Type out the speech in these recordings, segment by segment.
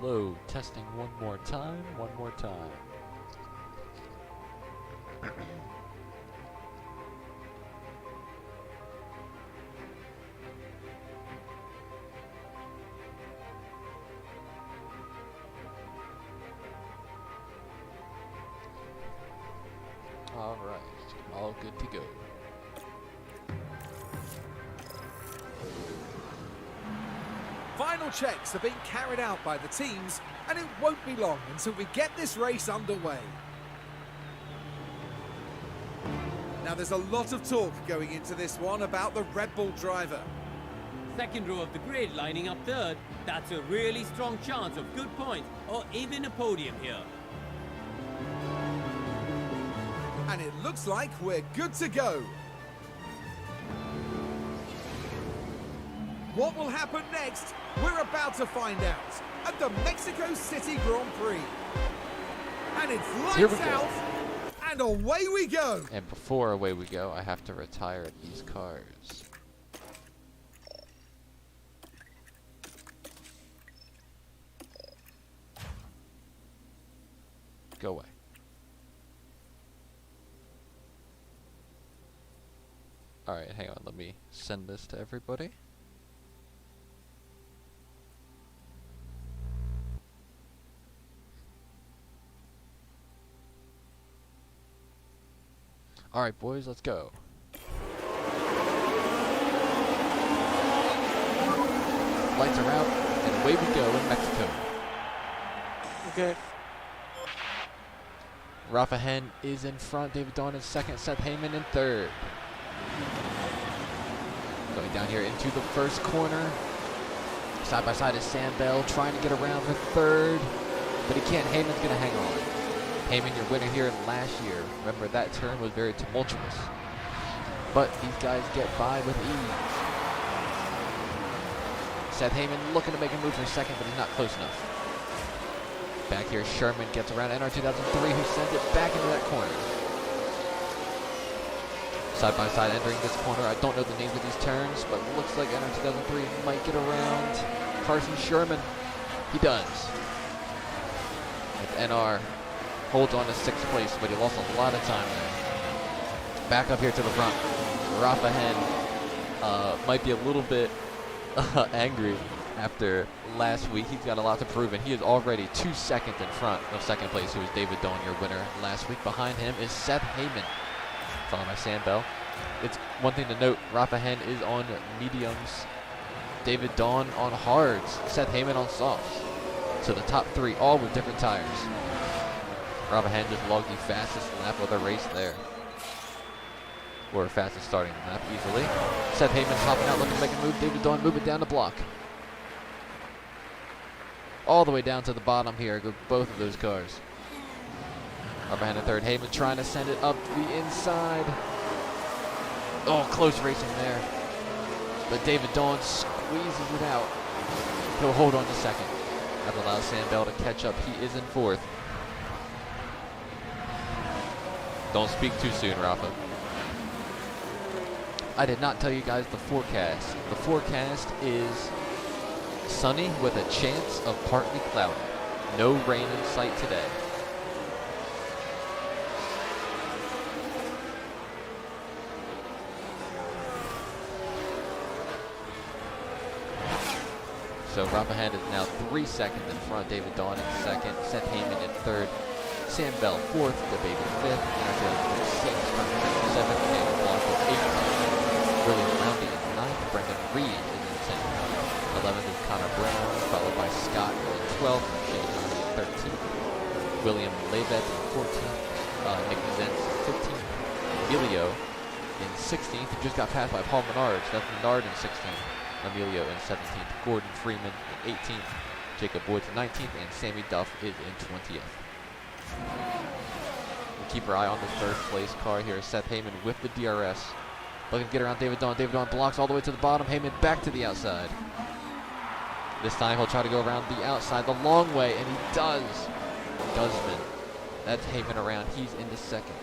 Hello, testing one more time, one more time. Alright, all good to go. Final checks are being carried out by the teams, and it won't be long until we get this race underway. Now there's a lot of talk going into this one about the Red Bull driver. Second row of the grid lining up third. That's a really strong chance of good points or even a podium here. And it looks like we're good to go. What will happen next? We're about to find out at the Mexico City Grand Prix. And it's lights out, and away we go. And before away we go, I have to retire these cars. Go away. Alright, hang on, let me send this to everybody. Alright boys, let's go. Lights are out, and away we go in Mexico. Okay. Rafa Hen is in front, David Dawn in second, Seth Heyman in third. Going down here into the first corner. Side by side is Sam Bell trying to get around for third, but he can't. Heyman's going to hang on. Heyman, your winner here last year. Remember, that turn was very tumultuous. But these guys get by with ease. Seth Heyman looking to make a move for second, but he's not close enough. Back here, Sherman gets around NR 2003, who sends it back into that corner. Side by side entering this corner. I don't know the names of these turns, but looks like NR 2003 might get around Carson Sherman. He does. With NR holds on to 6th place, but he lost a lot of time there. Back up here to the front. Rafa Hen might be a little bit angry after last week. He's got a lot to prove, and he is already 2 seconds in front of 2nd place, who was David Dawn, your winner last week. Behind him is Seth Heyman, followed by Sam Bell. It's one thing to note, Rafa Hen is on mediums, David Dawn on hards, Seth Heyman on softs. So the top 3 all with different tires. Rafa Hen just logged the fastest lap of the race there. Or fastest starting lap easily. Seth Heyman's hopping out looking to make a move. David Dawn moving down the block. All the way down to the bottom here go both of those cars. Rafa Hen in third. Heyman trying to send it up the inside. Oh, close racing there. But David Dawn squeezes it out. He'll hold on to second. That allows Sam Bell to catch up. He is in fourth. Don't speak too soon, Rafa. I did not tell you guys the forecast. The forecast is sunny with a chance of partly cloudy. No rain in sight today. So Rafa Hen is now 3 seconds in front. David Dawn in second. Seth Heyman in third. Sam Bell fourth. The baby fifth. Energy 6th. Seventh. And Blanc is 8th. William Roundy in 9th. Brendan Reed is in 10th. 11th is Connor Brown, followed by Scott in 12th. Shane Hardy in 13th. William Levet in 14th. Nick Zentz in 15th. Emilio in 16th. Who just got passed by Paul Menard. That's Menard in 16th. Emilio in 17th. Gordon Freeman in 18th. Jacob Woods in 19th. And Sammy Duff is in 20th. We'll keep our eye on this third place car here. Seth Heyman with the DRS. Looking to get around David Dawn. David Dawn blocks all the way to the bottom. Heyman back to the outside. This time he'll try to go around the outside the long way, and he does. Guzman. That's Heyman around. He's into second.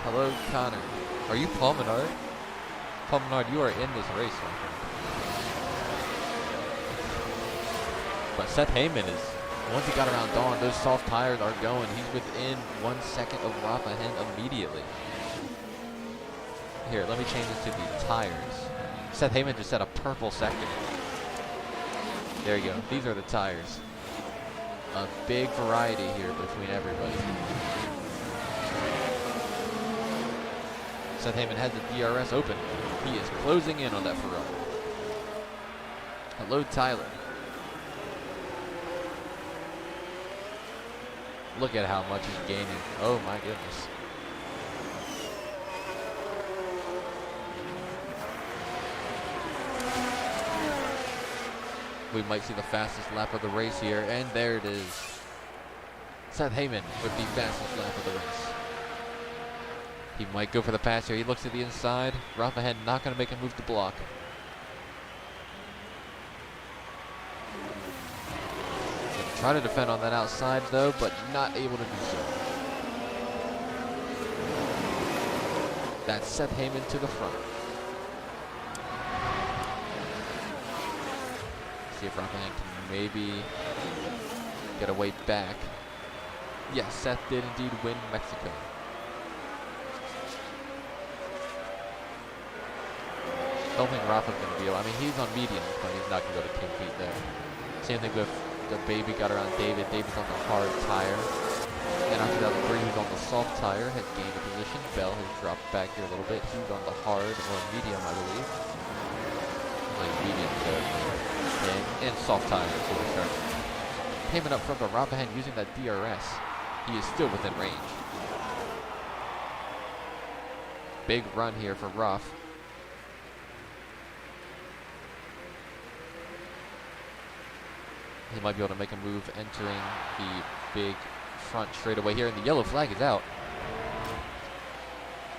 Hello, Connor. Are you Paul Menard? Paul Menard, you are in this race, my friend. But Seth Heyman is, once he got around Dawn, those soft tires are going. He's within 1 second of Rafa Hen immediately. Here, let me change this to the tires. Seth Heyman just said a purple second. There you go. These are the tires. A big variety here between everybody. Seth Heyman has the DRS open. He is closing in on that Ferrari. Hello, Tyler. Look at how much he's gaining. Oh my goodness. We might see the fastest lap of the race here, and there it is. Seth Heyman with the fastest lap of the race. He might go for the pass here. He looks to the inside. Rafa Hen not going to make a move to block. Gonna try to defend on that outside though, but not able to do so. That's Seth Heyman to the front. See if Rafa Hen can maybe get a way back. Yes, Seth did indeed win Mexico. Don't think Rafa's going to be able. I mean, he's on medium, but he's not going to go to 2 feet there. Same thing with the baby got around David. David's on the hard tire. And after that, Bree, who's on the soft tire, has gained a position. Bell has dropped back here a little bit. He's on the hard or medium, I believe. Like medium and soft tire for the start. Heyman up front, but Rafa Hen using that DRS. He is still within range. Big run here for Ruff. He might be able to make a move entering the big front straightaway here, and the yellow flag is out.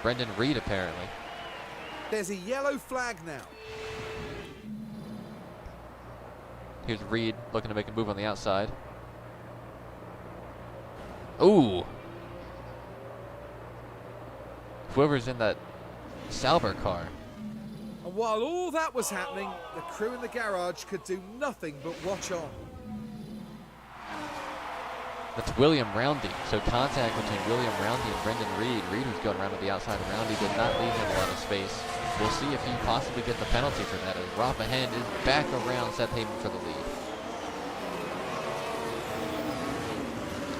Brendan Reed, apparently. There's a yellow flag now. Here's Reed looking to make a move on the outside. Ooh! Whoever's in that Sauber car. And while all that was happening, the crew in the garage could do nothing but watch on. That's William Roundy. So contact between William Roundy and Brendan Reed. Reed, who's going around to the outside of Roundy, did not leave him a lot of space. We'll see if he possibly gets the penalty for that, as Rafa Hen is back around Seth Heyman for the lead.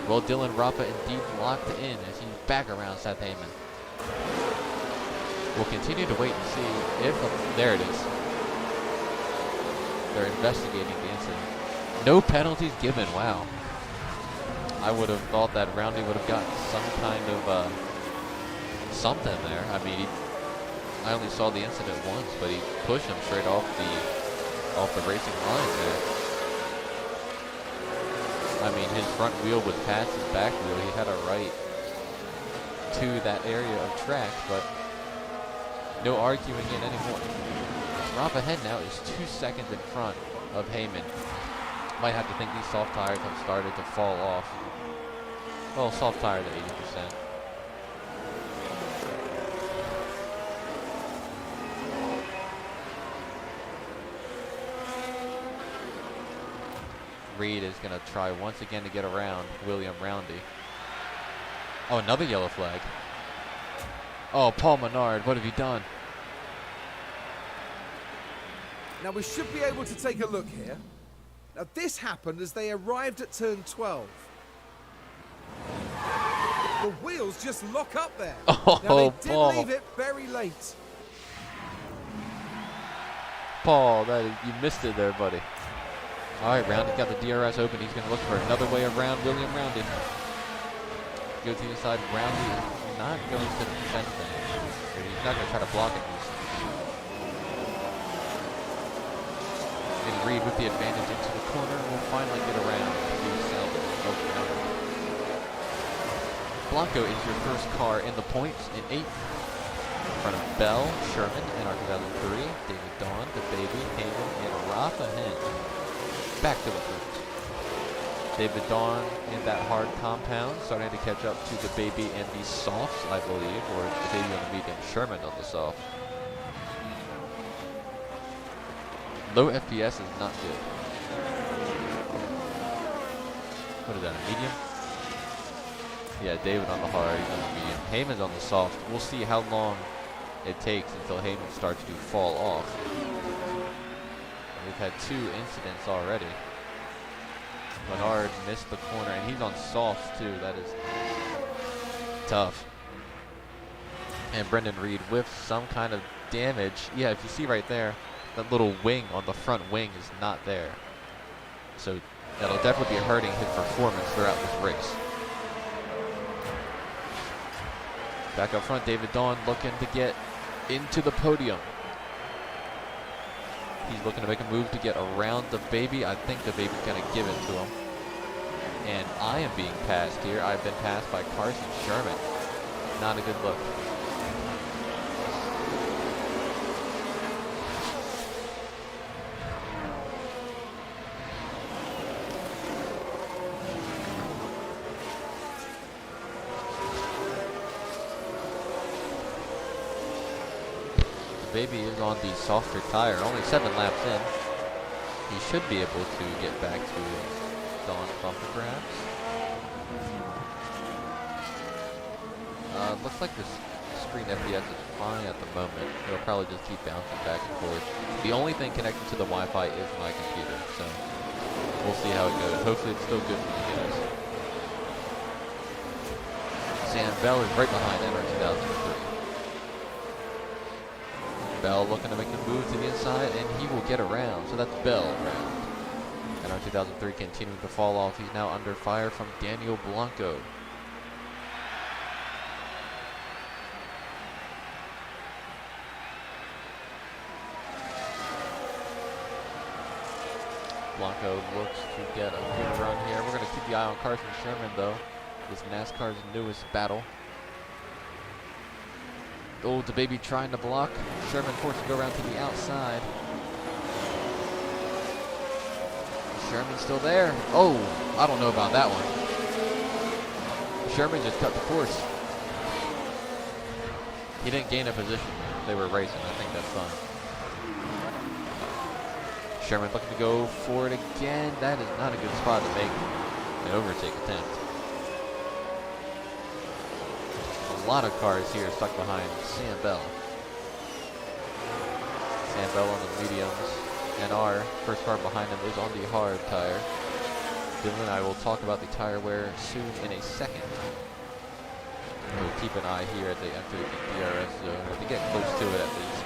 Well, Dylan Rafa indeed locked in as he's back around Seth Heyman. We'll continue to wait and see if... there it is. They're investigating the incident. No penalties given. Wow. I would have thought that Roundy would have gotten some kind of something there. I mean, I only saw the incident once, but he pushed him straight off the racing line there. I mean, his front wheel was past his back wheel. He had a right to that area of track, but no arguing in anymore. Rafa Hen now is 2 seconds in front of Heyman. Might have to think these soft tires have started to fall off. Well, soft tire to 80%. Reed is going to try once again to get around William Roundy. Oh, another yellow flag. Oh, Paul Menard, what have you done? Now we should be able to take a look here. Now this happened as they arrived at turn 12. The wheels just lock up there. Oh, now they did Paul. leave it very late. Paul, you missed it there, buddy. All right, Roundy got the DRS open. He's going to look for another way around William Roundy. Go to the side. Roundy is not going to defend that. He's not going to try to block it. And Reed with the advantage into the corner will finally get around the salvage of Roundy. Blanco is your first car in the points in 8th. In front of Bell, Sherman, NR 2003, David Dawn, the baby, Heyman, and Rafa Hen. Back to the front. David Dawn in that hard compound, starting to catch up to the baby and the softs, I believe, or the baby on the medium, Sherman on the soft. Low FPS is not good. What is that, a medium? Yeah, David on the hard, he's on the medium. Heyman's on the soft. We'll see how long it takes until Heyman starts to fall off. We've had 2 incidents already. Bernard missed the corner, and he's on soft too. That is tough. And Brendan Reed with some kind of damage. Yeah, if you see right there, that little wing on the front wing is not there. So that'll definitely be hurting his performance throughout this race. Back up front, David Dawn looking to get into the podium. He's looking to make a move to get around the baby. I think the baby's going to give it to him. And I am being passed here. I've been passed by Carson Sherman. Not a good look. Baby is on the softer tire, only 7 laps in. He should be able to get back to Dawn's bumper perhaps. Looks like this screen FPS is fine at the moment. It'll probably just keep bouncing back and forth. The only thing connected to the Wi-Fi is my computer, so we'll see how it goes. Hopefully it's still good for you guys. Sam Bell is right behind NR 2003. Bell looking to make a move to the inside, and he will get around. So that's Bell around. And our 2003 continuing to fall off. He's now under fire from Daniel Blanco. Blanco looks to get a good run here. We're going to keep the eye on Carson Sherman, though. This NASCAR's newest battle. Oh, the baby trying to block. Sherman forced to go around to the outside. Sherman's still there. Oh, I don't know about that one. Sherman just cut the course. He didn't gain a position. They were racing. I think that's fine. Sherman looking to go for it again. That is not a good spot to make an overtake attempt. A lot of cars here stuck behind Sam Bell. Sam Bell on the mediums, and our first car behind him is on the hard tire. Dylan and I will talk about the tire wear soon in a second. We'll keep an eye here as they enter the DRS zone, or to get close to it at least.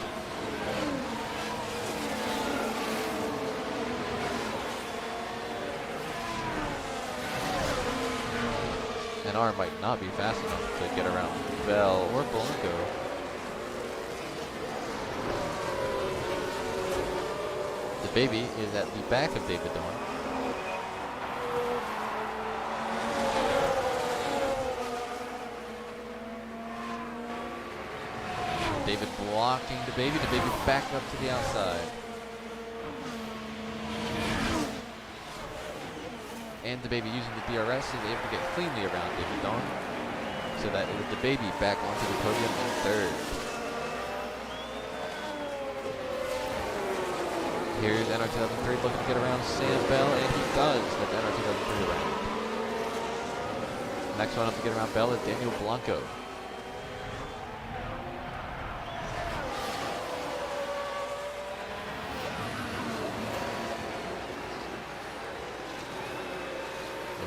NR might not be fast enough to get around Bell or Blanco. The baby is at the back of David Dawn. David blocking the baby back up to the outside. And the baby using the DRS is able to get cleanly around David Dawn, so that it is the baby back onto the podium in third. Here's NR 2003 looking to get around Sam Bell, and he does. That's NR 2003 around. Next one up to get around Bell is Daniel Blanco.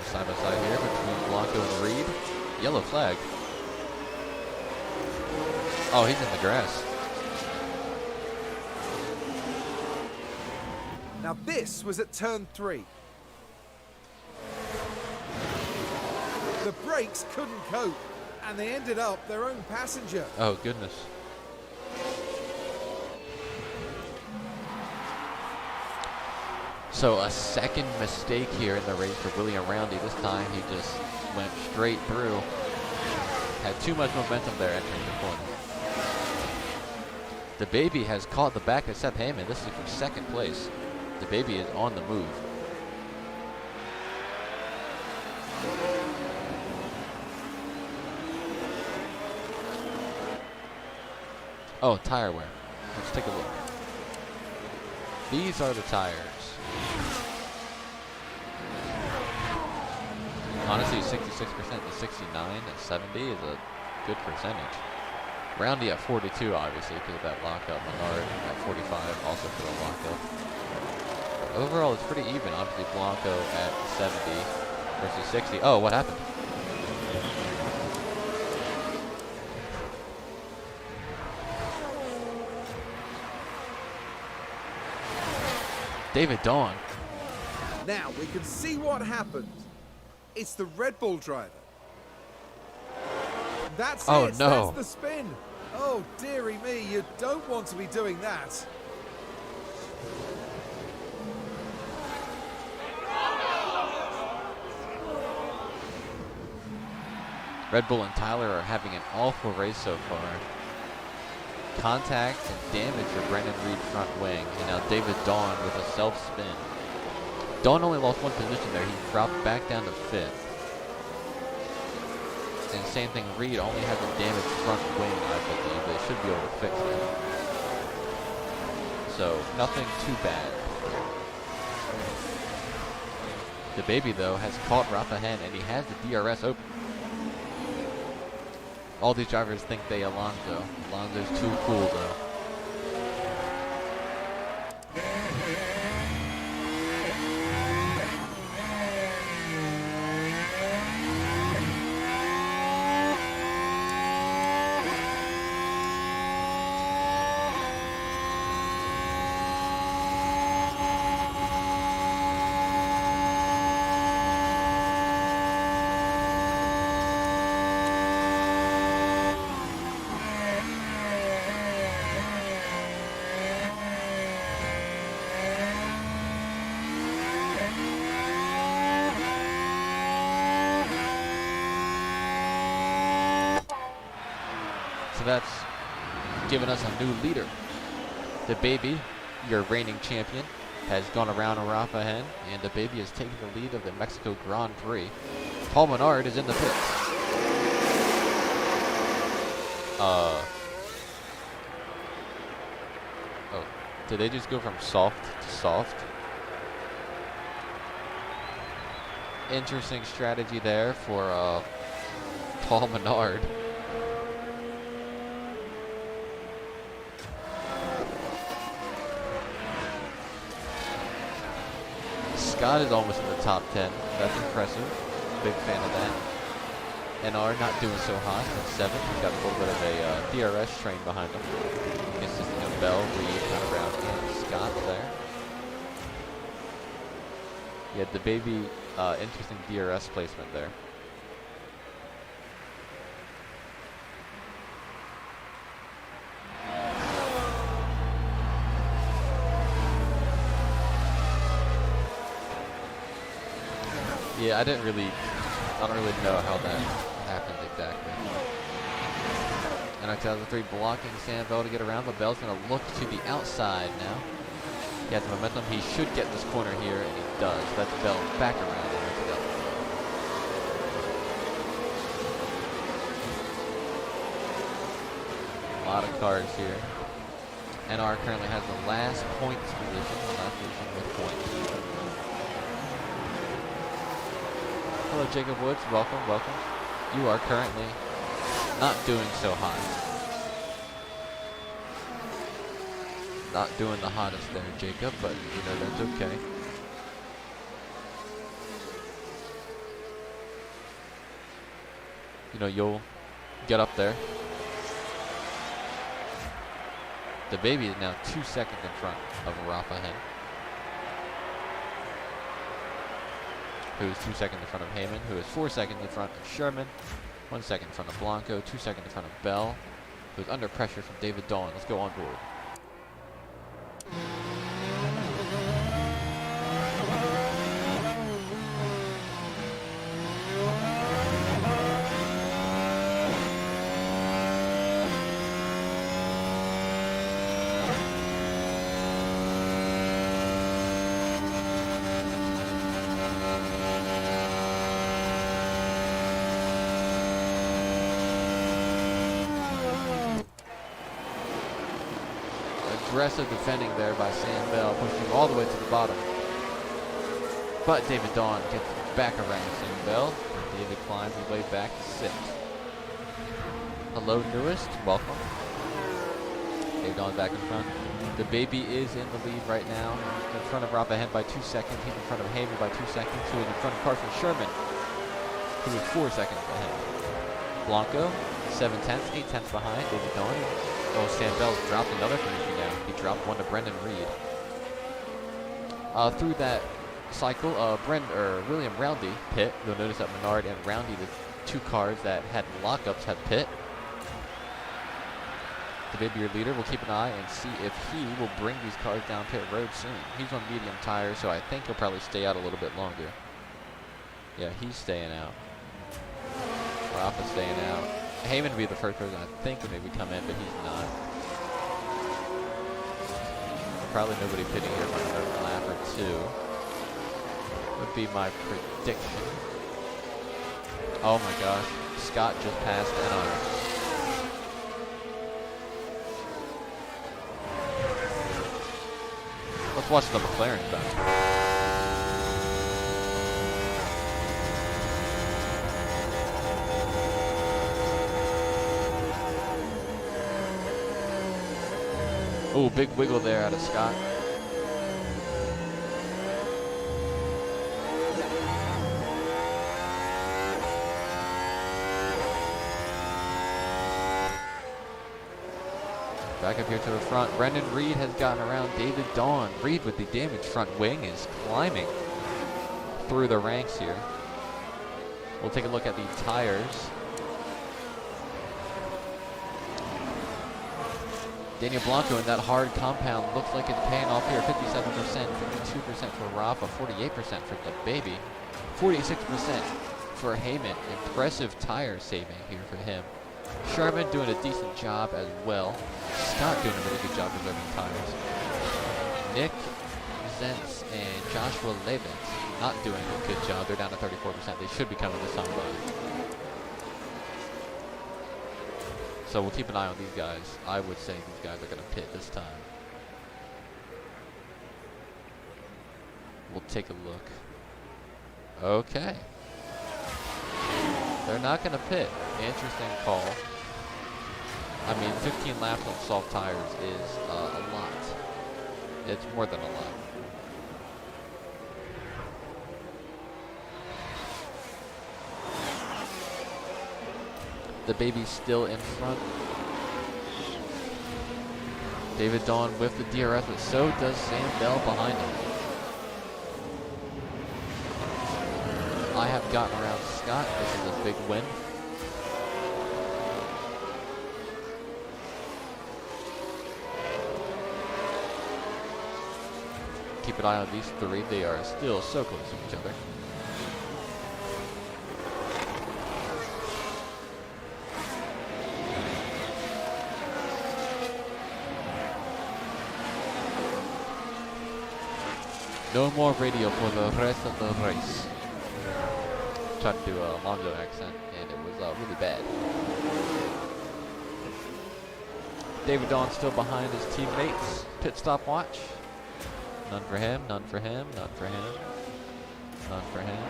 Side by side here between Blanco and Reed. Yellow flag. Oh, he's in the grass. Now this was at turn 3. The brakes couldn't cope, and they ended up their own passenger. Oh, goodness. So a second mistake here in the race for William Roundy. This time he just went straight through. Had too much momentum there entering the corner. The baby has caught the back of Seth Heyman. This is for second place. The baby is on the move. Oh, tire wear. Let's take a look. These are the tires. Honestly, 66% to 69 and 70 is a good percentage. Roundy at 42, obviously, because of that lockup. Menard at 45, also for the lockup. But overall, it's pretty even. Obviously, Blanco at 70 versus 60. Oh, what happened? David Dawn. Now we can see what happened. It's the Red Bull driver. That's Oh, it. no. That's the spin. Oh, dearie me, you don't want to be doing that. Red Bull and Tyler are having an awful race so far. Contact and damage for Brendan Reed front wing. And now David Dawn with a self-spin. Dawn only lost one position there. He dropped back down to 5th. And same thing, Reed only has a damaged front wing, I believe. They should be able to fix that. So, nothing too bad. The baby, though, has caught Rafa Hen, and he has the DRS open. All these drivers think they Alonso. Alonso's too cool, though. So that's given us a new leader. The baby, your reigning champion, has gone around Rafa Hen, and the baby is taking the lead of the Mexico Grand Prix. Paul Menard is in the pits. Oh, did they just go from soft to soft? Interesting strategy there for Paul Menard. Scott is almost in the top 10. That's impressive. Big fan of that. NR not doing so hot at 7th. He's got a little bit of a DRS train behind him. Consisting of Bell, Reed, kind of Brown, and Scott there. Yeah, the baby, interesting DRS placement there. Yeah, I don't really know how that happened exactly. And 2003 blocking Sam Bell to get around, but Bell's going to look to the outside now. He has momentum. He should get this corner here, and he does. That's Bell back around. A lot of cars here. NR currently has the last points position, with points. Hello, Jacob Woods. Welcome, welcome. You are currently not doing so hot. Not doing the hottest there, Jacob, but you know that's okay. You know, you'll get up there. The baby is now 2 seconds in front of Rafa Hen, who is 2 seconds in front of Heyman, who is 4 seconds in front of Sherman, 1 second in front of Blanco, 2 seconds in front of Bell, who is under pressure from David Dawn. Let's go on board. Aggressive defending there by Sam Bell, pushing him all the way to the bottom. But David Dawn gets back around Sam Bell. David climbs his way back to 6th. Hello, newest. Welcome. David Dawn back in front. The baby is in the lead right now. In front of Rob ahead by 2 seconds. He's in front of Heyman by 2 seconds. Who is in front of Carson Sherman, who is 4 seconds ahead. Blanco, 7/10, 8/10 behind. David Dawn. Oh, Sam Bell's dropped another finishing down. He dropped one to Brendan Reed. Through that cycle, William Roundy pit. You'll notice that Menard and Roundy, the 2 cars that had lockups, had pit. The baby, your leader, will keep an eye and see if he will bring these cars down pit road soon. He's on medium tires, so I think he'll probably stay out a little bit longer. Yeah, he's staying out. Rafa's staying out. Heyman would be the first person I think would maybe come in, but he's not. Probably nobody pitting here for another lap or 2. Would be my prediction. Oh my gosh, Scott just passed NR. Let's watch the McLaren back. Oh, big wiggle there out of Scott. Back up here to the front. Brendan Reed has gotten around David Dawn. Reed with the damaged front wing is climbing through the ranks here. We'll take a look at the tires. Daniel Blanco in that hard compound looks like it's paying off here. 57%, 52% for Rafa, 48% for the baby, 46% for Heyman. Impressive tire saving here for him. Sherman doing a decent job as well. Scott doing a really good job preserving tires. Nick Zentz and Joshua Levens not doing a good job. They're down to 34%. They should be coming this time by. So we'll keep an eye on these guys. I would say these guys are going to pit this time. We'll take a look. Okay. They're not going to pit. Interesting call. I mean, 15 laps on soft tires is a lot. It's more than a lot. The baby's still in front. David Dawn with the DRS, but so does Sam Bell behind him. I have gotten around Scott. This is a big win. Keep an eye on these 3. They are still so close to each other. No more radio for the rest of the race. Tried to do a Lonzo accent, and it was really bad. David Dawn still behind his teammates. Pit stop watch. None for him, none for him, none for him, none for him.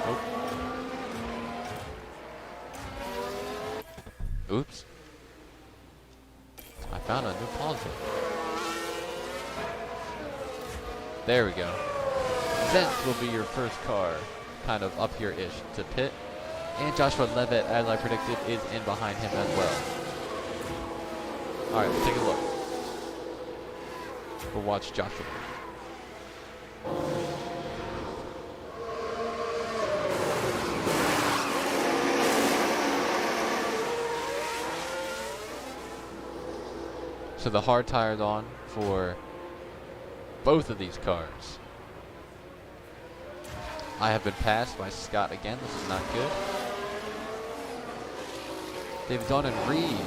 Nope. Oops. I found a new positive. There we go. Zentz will be your first car, kind of up here-ish to pit. And Joshua Levitt, as I predicted, is in behind him as well. Alright, let's take a look. We'll watch Joshua. So the hard tire's on for both of these cars. I have been passed by Scott again. This is not good. David Dawn and Reed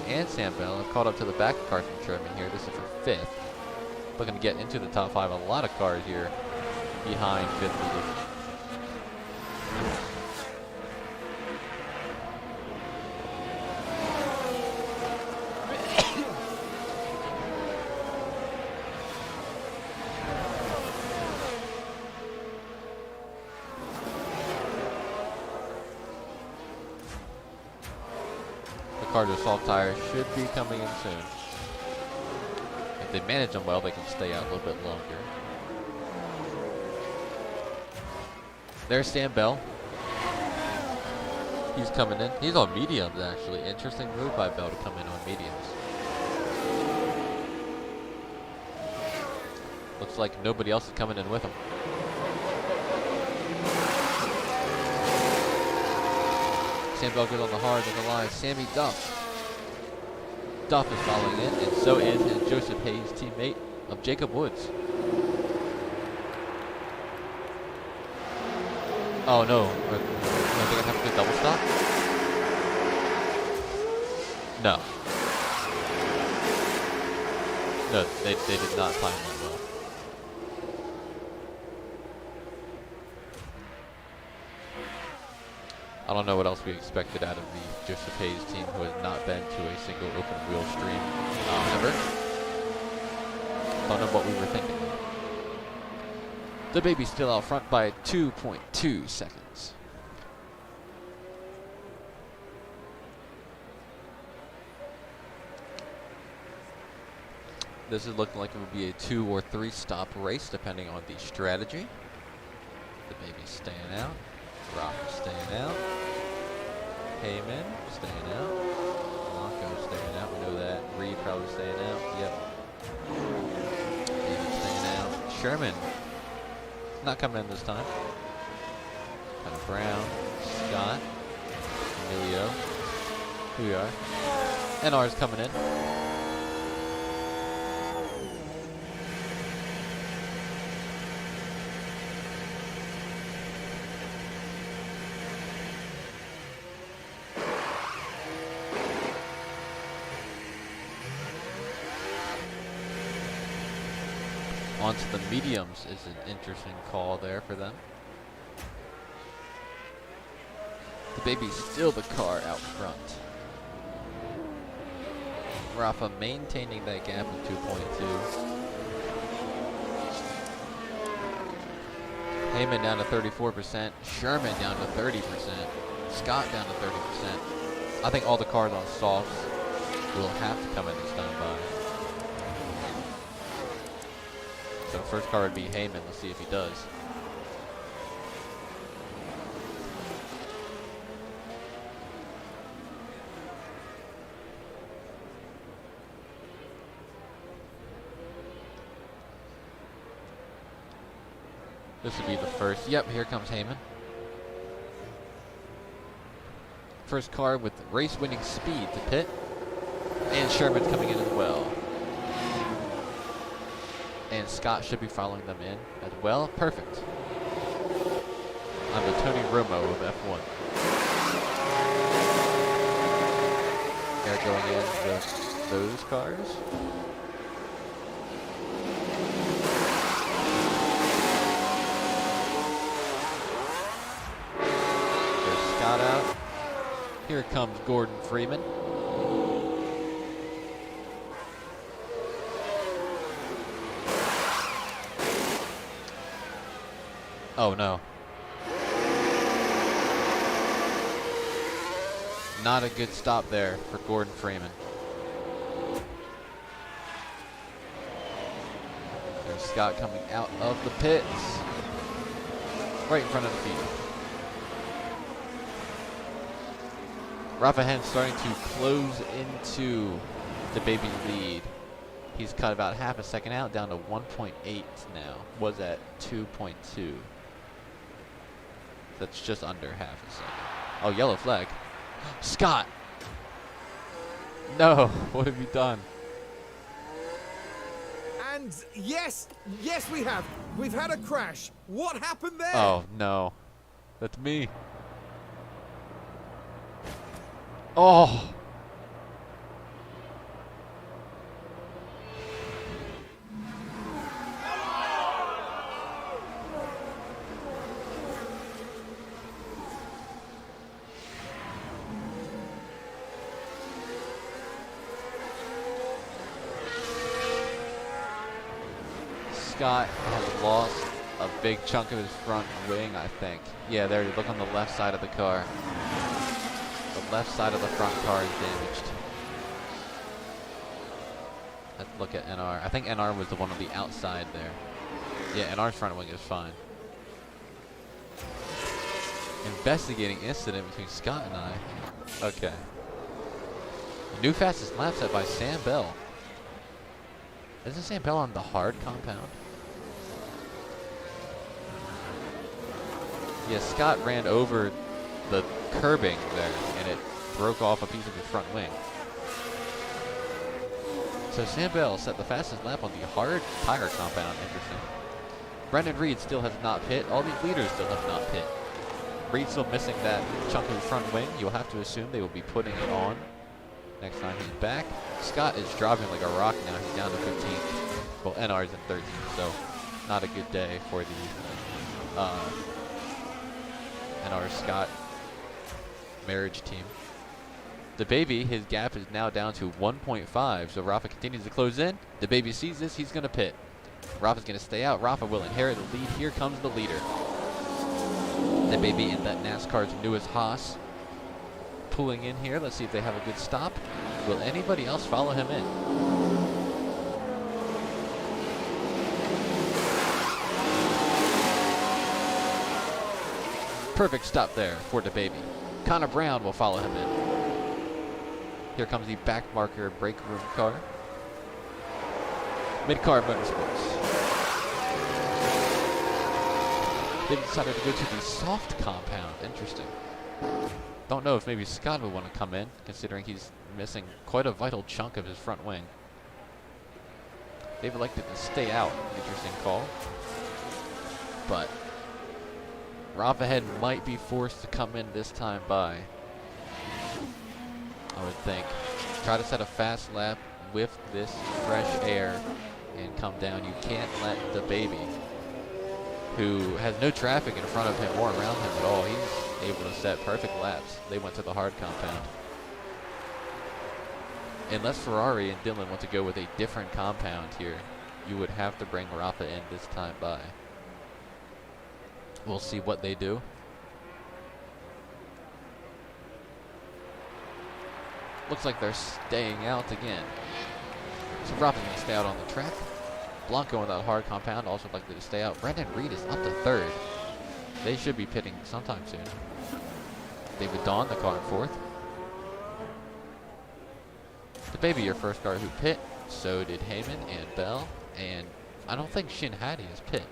and Sam Bell have caught up to the back of Carson Sherman here. This is for 5th. Looking to get into the top 5. A lot of cars here behind 5th position. cars with soft tires should be coming in soon. If they manage them well, they can stay out a little bit longer. There's Sam Bell. He's coming in. He's on mediums, actually. Interesting move by Bell to come in on mediums. Looks like nobody else is coming in with him. Sam Bell goes on the hard on the line. Sammy Duff. Duff is following in, and so is his Joseph Hayes teammate of Jacob Woods. Oh no, are they gonna have to do a double stop? No. No, they did not time that well. I don't know what else we expected out of the Joseph Hayes team, who has not been to a single open wheel stream ever. Don't know what we were thinking. The baby's still out front by 2.2 seconds. This is looking like it would be a 2 or 3 stop race, depending on the strategy. The baby's staying out. Rocker staying out. Heyman staying out. Blanco staying out. We know that. Reed probably staying out. Yep. David staying out. Sherman not coming in this time. Kind of Brown. Scott. Emilio. Here we are. NR's coming in. Onto the mediums is an interesting call there for them. The baby's still the car out front. Rafa maintaining that gap of 2.2. Heyman down to 34%. Sherman down to 30%. Scott down to 30%. I think all the cars on softs will have to come in this time by. So first car would be Heyman. Let's see if he does. This would be the first. Yep, here comes Heyman. First car with race-winning speed to pit. And Sherman's coming in as well. And Scott should be following them in as well. Perfect. I'm the Tony Romo of F1. They're going in with those cars. There's Scott out. Here comes Gordon Freeman. Oh no. Not a good stop there for Gordon Freeman. There's Scott coming out of the pits. Right in front of the field. Rafa Henn starting to close into the baby's lead. He's cut about half a second out, down to 1.8 now. Was at 2.2. That's just under half a second. Oh, yellow flag. Scott! No, what have you done? And yes, we have. We've had a crash. What happened there? Oh, no. That's me. Oh! Scott has lost a big chunk of his front wing, I think. Yeah, there you look on the left side of the car. A left side of the front car is damaged. Let's look at NR. I think NR was the one on the outside there. Yeah, NR's front wing is fine. Investigating incident between Scott and I. Okay. New fastest lap set by Sam Bell. Isn't Sam Bell on the hard compound? Yeah, Scott ran over the curbing there, and it broke off a piece of his front wing. So Sam Bell set the fastest lap on the hard tire compound. Interesting. Brendan Reed still has not pit. All these leaders still have not pit. Reed still missing that chunk of the front wing. You'll have to assume they will be putting it on next time he's back. Scott is driving like a rock now. He's down to 15th. Well, NR's in 13th, so not a good day for the NR Scott marriage team. The baby, his gap is now down to 1.5, so Rafa continues to close in. The baby sees this, he's going to pit. Rafa's going to stay out. Rafa will inherit the lead. Here comes the leader. The baby in that NASCAR's newest Haas. Pulling in here. Let's see if they have a good stop. Will anybody else follow him in? Perfect stop there for the baby. Connor Brown will follow him in. Here comes the back marker brake room car. Mid-car Motorsports. They decided to go to the soft compound. Interesting. Don't know if maybe Scott would want to come in, considering he's missing quite a vital chunk of his front wing. They've elected to stay out. Interesting call. But Rafa Head might be forced to come in this time by, I would think. Try to set a fast lap with this fresh air and come down. You can't let the baby, who has no traffic in front of him or around him at all, he's able to set perfect laps. They went to the hard compound. Unless Ferrari and Dylan want to go with a different compound here, you would have to bring Rafa in this time by. We'll see what they do. Looks like they're staying out again. So Rafa's going to stay out on the track. Blanco in that hard compound also likely to stay out. Brendan Reed is up to third. They should be pitting sometime soon. David Dawn, the car in fourth. The baby, your first car who pit. So did Heyman and Bell. And I don't think Shin Hattie is pit.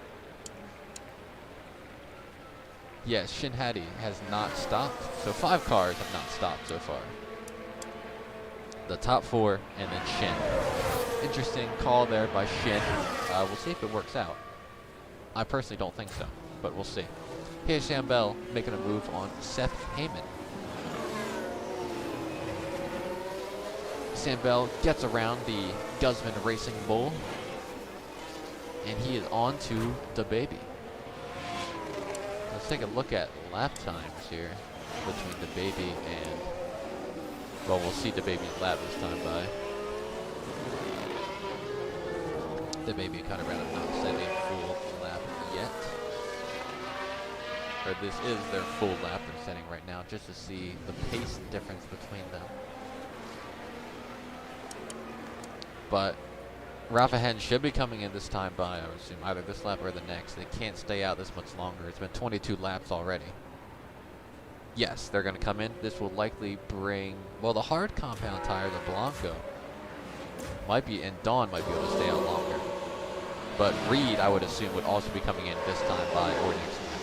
Yes, Shin Hattie has not stopped. So 5 cars have not stopped so far. The top 4 and then Shin. Interesting call there by Shin. We'll see if it works out. I personally don't think so, but we'll see. Here's Sam Bell making a move on Seth Heyman. Sam Bell gets around the Guzman Racing Bull, and he is on to the baby. Let's take a look at lap times here between the baby and, well, we'll see the baby's lap this time by. The baby kind of ran up, not set a full lap yet. Or this is their full lap they're setting right now, just to see the pace difference between them. But Rafa Hen should be coming in this time by, I would assume, either this lap or the next. They can't stay out this much longer. It's been 22 laps already. Yes, they're going to come in. This will likely bring, well, the hard compound tire, the Blanco, might be, and Dawn might be able to stay out longer. But Reed, I would assume, would also be coming in this time by or next lap.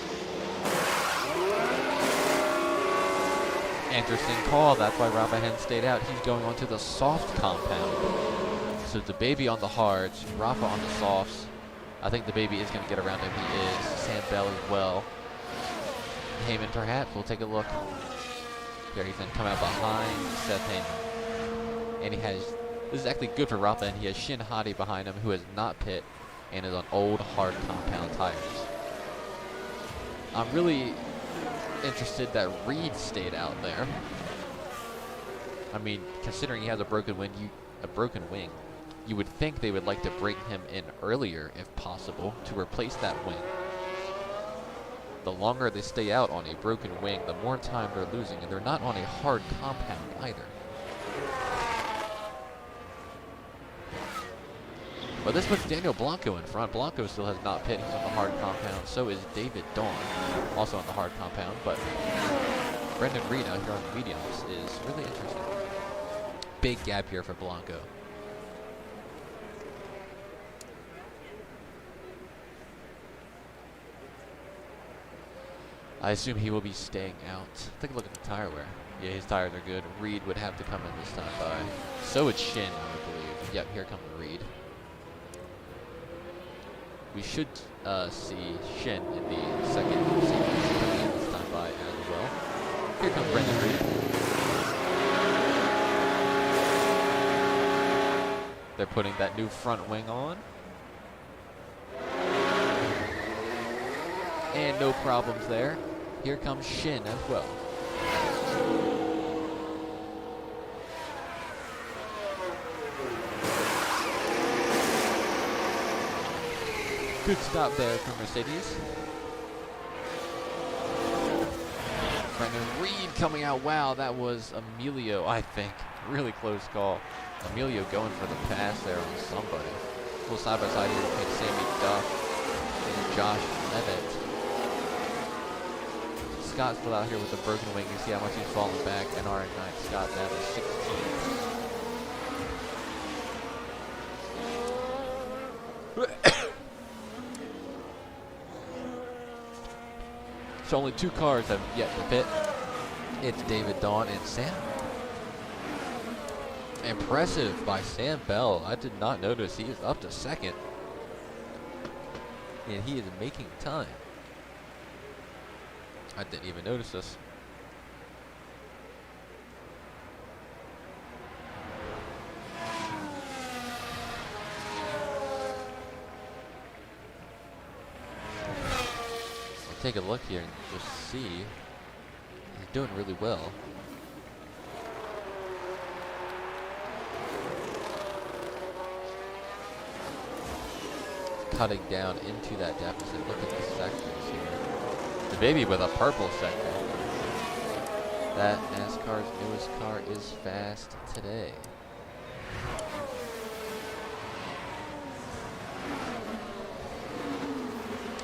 Interesting call. That's why Rafa Hen stayed out. He's going on to the soft compound. So the baby on the hards, Rafa on the softs. I think the baby is going to get around him. He is. Sam Bell as well. Heyman perhaps. We'll take a look. Here he's going to come out behind Seth Heyman. And he has, this is actually good for Rafa, and he has Shin Hati behind him, who has not pit and is on old hard compound tires. I'm really interested that Reed stayed out there. I mean, considering he has a broken wing, you would think they would like to bring him in earlier if possible to replace that wing. the longer they stay out on a broken wing, the more time they're losing, and they're not on a hard compound either. But this puts Daniel Blanco in front. Blanco still has not pit. He's on the hard compound. So is David Dawn, also on the hard compound. But Brendan Reed out here on the mediums is really interesting. Big gap here for Blanco. I assume he will be staying out. Take a look at the tire wear. Yeah, his tires are good. Reed would have to come in this time by. So would Shin, I would believe. Yep, here comes Reed. We should see Shin in the second sequence coming in this time by as well. Here comes Brendan Reed. They're putting that new front wing on. And no problems there. Here comes Shin as well. Good stop there from Mercedes. Brendan Reed coming out. Wow, that was Emilio, I think. Really close call. Emilio going for the pass there on somebody. A little side by side here between Sammy Duff and Josh Levitt. Scott's still out here with the broken wing. You see how much he's falling back. NR Ignite Scott down to 16. So only 2 cars have yet to pit. It's David Dawn and Sam. Impressive by Sam Bell. I did not notice he is up to second. And he is making time. I didn't even notice this. I'll take a look here and just see. He's doing really well. Cutting down into that deficit. Look at the sectors here. The baby with a purple sector. That NASCAR's newest car is fast today.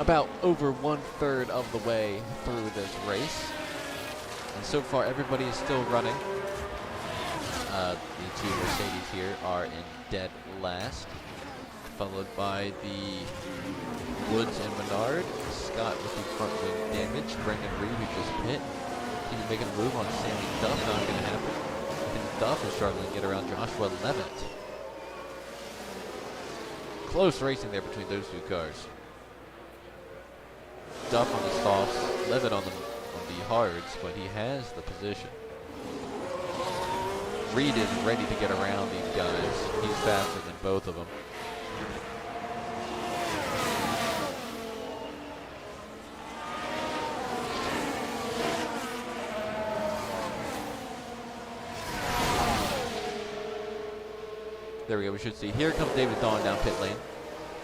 About over 1/3 of the way through this race. And so far everybody is still running. The 2 Mercedes here are in dead last. Followed by the Woods and Menard. Scott with the front wing damage. Brendan Reed who just pit. He's making a move on Sammy Duff. Not going to happen. And Duff is struggling to get around Joshua Levitt. Close racing there between those 2 cars. Duff on the softs, Levitt on the hards, but he has the position. Reed is ready to get around these guys. He's faster than both of them. There we go, we should see. Here comes David Dawn down pit lane.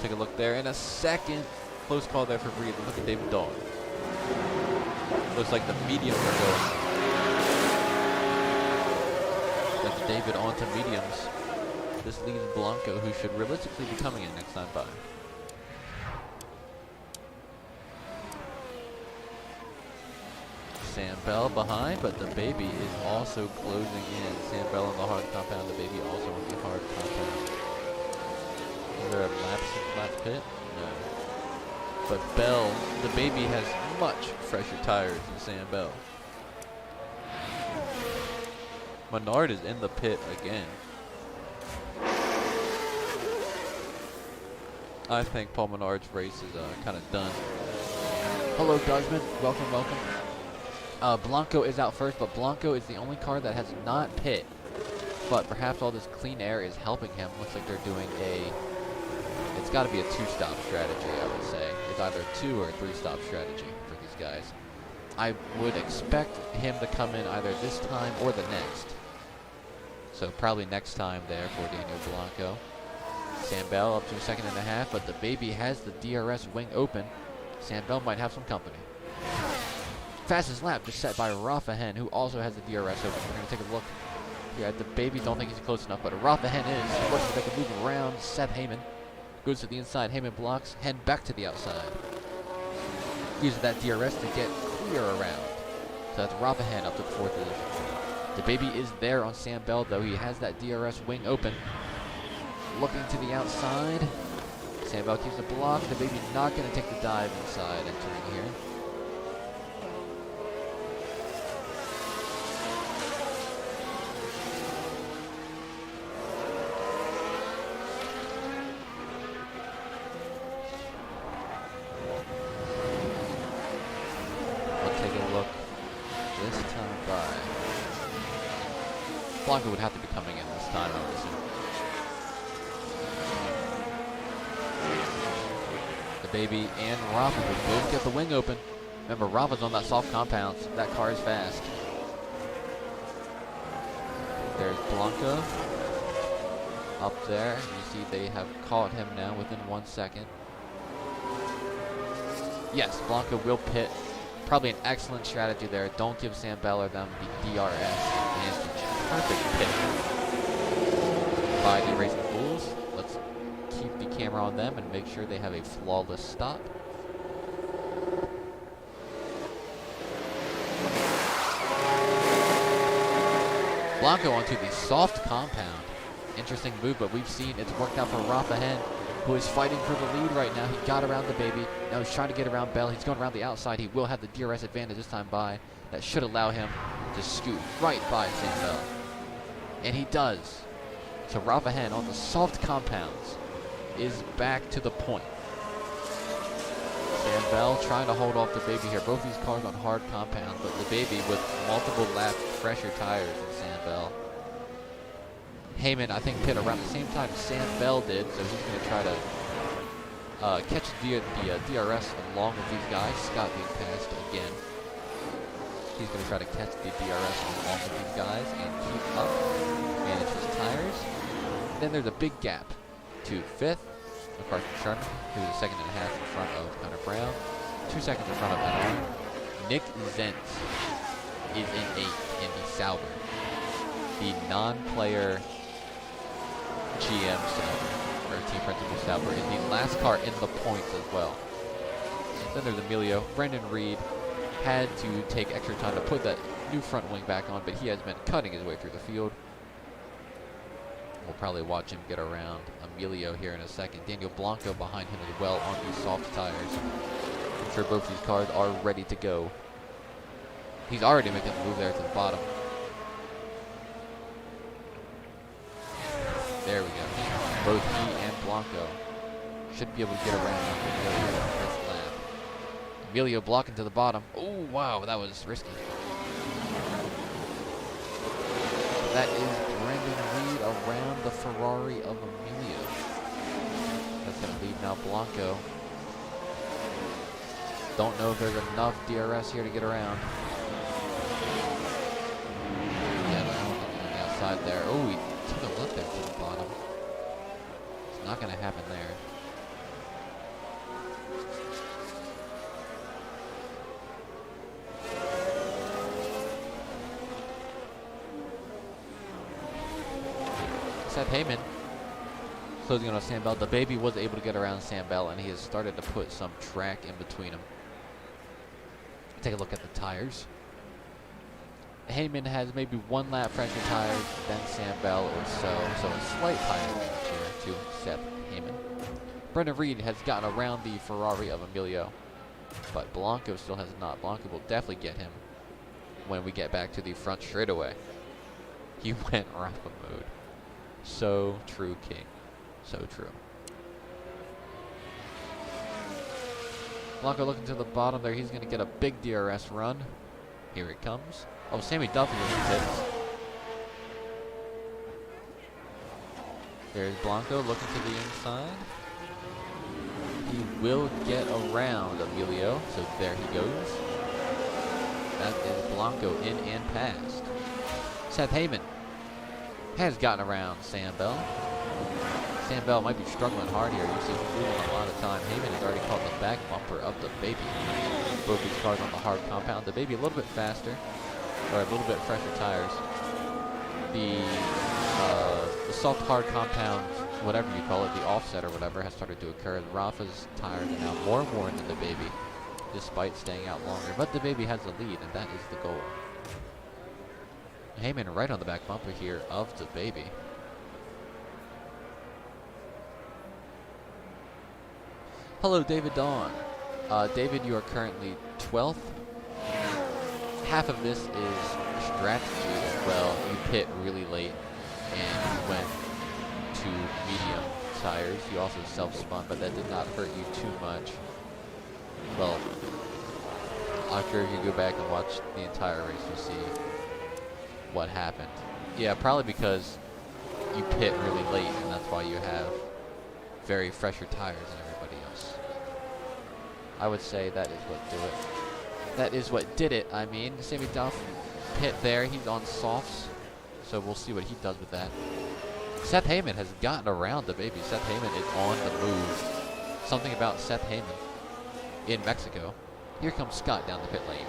Take a look there. And a second close call there for Reed. Look at David Dawn. Looks like the mediums are going. That's David onto mediums. This leaves Blanco, who should realistically be coming in next time by. Sam Bell behind, but the baby is also closing in. Sam Bell on the hard compound, the baby also on the hard compound. Is there a lap pit? No. But Bell, the baby has much fresher tires than Sam Bell. Menard is in the pit again. I think Paul Menard's race is kind of done. Hello, Dutchman. Welcome, welcome. Blanco is out first, but Blanco is the only car that has not pit. But perhaps all this clean air is helping him. Looks like they're doing it's got to be a 2-stop strategy, I would say. It's either a 2 or a 3-stop strategy for these guys. I would expect him to come in either this time or the next. So probably next time there for Daniel Blanco. Sam Bell up to 2.5 seconds, but the baby has the DRS wing open. Sam Bell might have some company. Fastest lap just set by Rafa Hen, who also has the DRS open. We're going to take a look here at the baby. Don't think he's close enough, but Rafa Hen is. He forces to make a move around Seth Heyman. Goes to the inside. Heyman blocks. Hen back to the outside. Uses that DRS to get clear around. So that's Rafa Hen up to 4th position. The baby is there on Sam Bell, though. He has that DRS wing open. Looking to the outside. Sam Bell keeps the block. The baby not going to take the dive inside entering here. We'll take a look this time by. Blanco would have to be coming in this time, I would assume. The baby and Rafa would both get the wing open. Remember, Rafa's on that soft compound. So that car is fast. There's Blanco up there. You see they have caught him now within 1 second. Yes, Blanco will pit. Probably an excellent strategy there. Don't give Sam Bell or them the DRS. And perfect pit by the Racing Bulls. Let's keep the camera on them and make sure they have a flawless stop. Blanco onto the soft compound. Interesting move, but we've seen it's worked out for Rafa Hen, who is fighting for the lead right now. He got around the baby. Now he's trying to get around Bell. He's going around the outside. He will have the DRS advantage this time by. That should allow him to scoot right by Sam Bell. And he does. So Rafa Hen on the soft compounds is back to the point. Sam Bell trying to hold off the baby here. Both these cars on hard compounds, but the baby with multiple lap fresher tires than Sam Bell. Heyman, I think, pit around the same time Sam Bell did, so he's going to try to catch the DRS along with these guys. Scott being passed again. He's going to try to catch the DRS along with these guys and keep up, manage his tires. Then there's a big gap to 5th of Carson Sherman, who's a 2.5 seconds in front of Connor Brown, 2 seconds in front of NR. Nick Zentz is in 8th in the Sauber, the non-player GM Sauber, or team principal Sauber, is the last car in the points as well. Then there's Emilio. Brendan Reed had to take extra time to put that new front wing back on, but he has been cutting his way through the field. We'll probably watch him get around Emilio here in a second. Daniel Blanco behind him as well on these soft tires. I'm sure both these cars are ready to go. He's already making the move there to the bottom. There we go. Both he and Blanco should be able to get around Emilio this lap. Emilio blocking to the bottom. Oh, wow, that was risky. That is Brendan Reed around the Ferrari of Emilio. That's going to leave now Blanco. Don't know if there's enough DRS here to get around. Yeah, on the outside there. Oh, he took a left there to the bottom. It's not going to happen there. Seth Heyman closing on Sam Bell. The baby was able to get around Sam Bell, and he has started to put some track in between them. Take a look at the tires. Heyman has maybe 1 lap fresher tires than Sam Bell or so a slight tire advantage here to Seth Heyman. Brendan Reed has gotten around the Ferrari of Emilio, but Blanco still has not. Blanco will definitely get him when we get back to the front straightaway. He went Rafa mode. So true, King. So true. Blanco looking to the bottom there. He's going to get a big DRS run. Here it comes. Oh, Sammy Duffy is in pits. There's Blanco looking to the inside. He will get around Emilio. So there he goes. That is Blanco in and past. Seth Heyman has gotten around Sam Bell. Sam Bell might be struggling hard here. You see him losing a lot of time. Heyman has already caught the back bumper of the Baby. Both these cars on the hard compound. The Baby a little bit faster, or a little bit fresher tires. The soft hard compound, whatever you call it, the offset or whatever, has started to occur. Rafa's tires are now more worn than the Baby, despite staying out longer. But the Baby has the lead, and that is the goal. Heyman right on the back bumper here of the Baby. Hello, David Dawn. David, you are currently 12th. Half of this is strategy as well. You pit really late and you went to medium tires. You also self-spun, but that did not hurt you too much. Well, I'm sure if you go back and watch the entire race, you'll see what happened. Yeah, probably because you pit really late, and that's why you have very fresher tires than everybody else. I would say that is what did it. That is what did it, I mean. Sammy Duff pit there. He's on softs, so we'll see what he does with that. Seth Heyman has gotten around the Baby. Seth Heyman is on the move. Something about Seth Heyman in Mexico. Here comes Scott down the pit lane.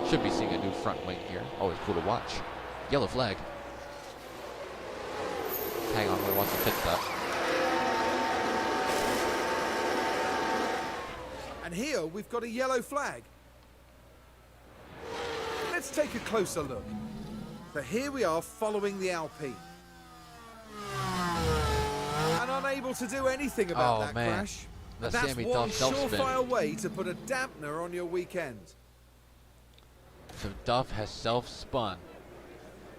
Should be seeing a new front wing here. Always cool to watch. Yellow flag. Hang on, we want some pit stop. And here we've got a yellow flag. Let's take a closer look. So here we are following the Alpine. And unable to do anything about that crash. The That's Sammy one Duff self-spin. surefire way to put a dampener on your weekend. So Duff has self-spun,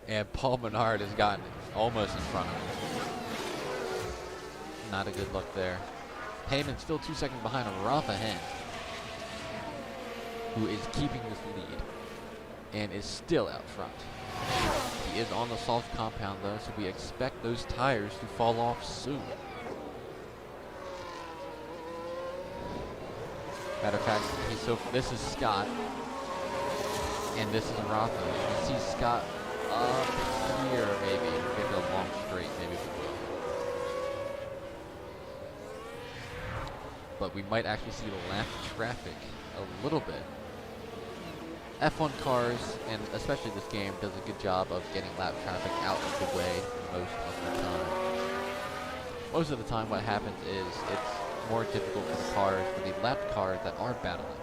and Paul Menard has gotten almost in front of him. Not a good look there. Heyman still 2 seconds behind Rafa Hen, who is keeping this lead and is still out front. He is on the soft compound though, so we expect those tires to fall off soon. Matter of fact, this is Scott, and this is Rafa. You can see Scott up here, maybe. Maybe a long straight, maybe we will. But we might actually see lap traffic a little bit. F1 cars, and especially this game, does a good job of getting lap traffic out of the way most of the time. Most of the time what happens is it's more difficult for the cars, for the lapped cars that are battling,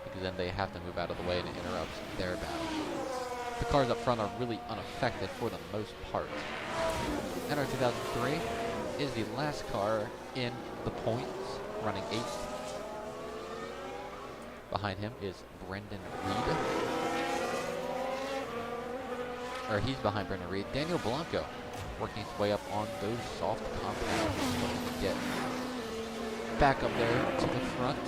because then they have to move out of the way and it interrupts their battle. The cars up front are really unaffected for the most part. NR 2003 is the last car in the points, running 8th. Behind him is Brendan Reed. Or he's behind Brendan Reed. Daniel Blanco working his way up on those soft compounds, looking to get back up there to the front.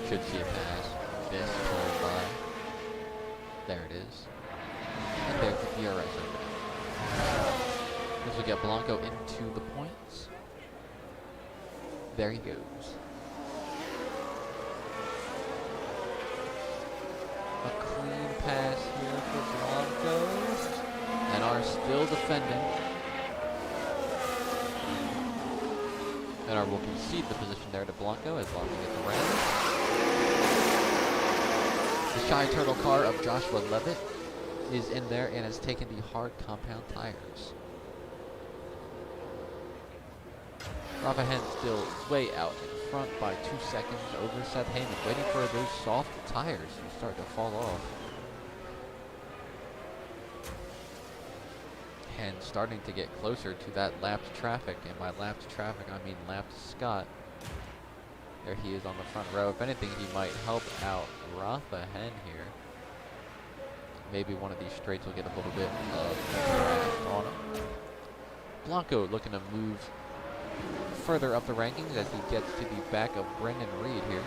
Should see it pass this turn by. There it is. And there's the DRS opening. This will get Blanco into the points. There he goes. A clean pass here for Blanco. And are still defending. And our will concede the position there to Blanco as long as he gets around. The Shy Turtle car of Joshua Levitt is in there and has taken the hard compound tires. Rafa Hen still way out in front by 2 seconds over Seth Heyman, waiting for those soft tires to start to fall off. And starting to get closer to that lapped traffic, and by lapped traffic I mean lapped Scott. There he is on the front row. If anything, he might help out Rafa Hen here. Maybe one of these straights will get a little bit of draft on him. Blanco looking to move further up the rankings as he gets to the back of Brendan Reed here.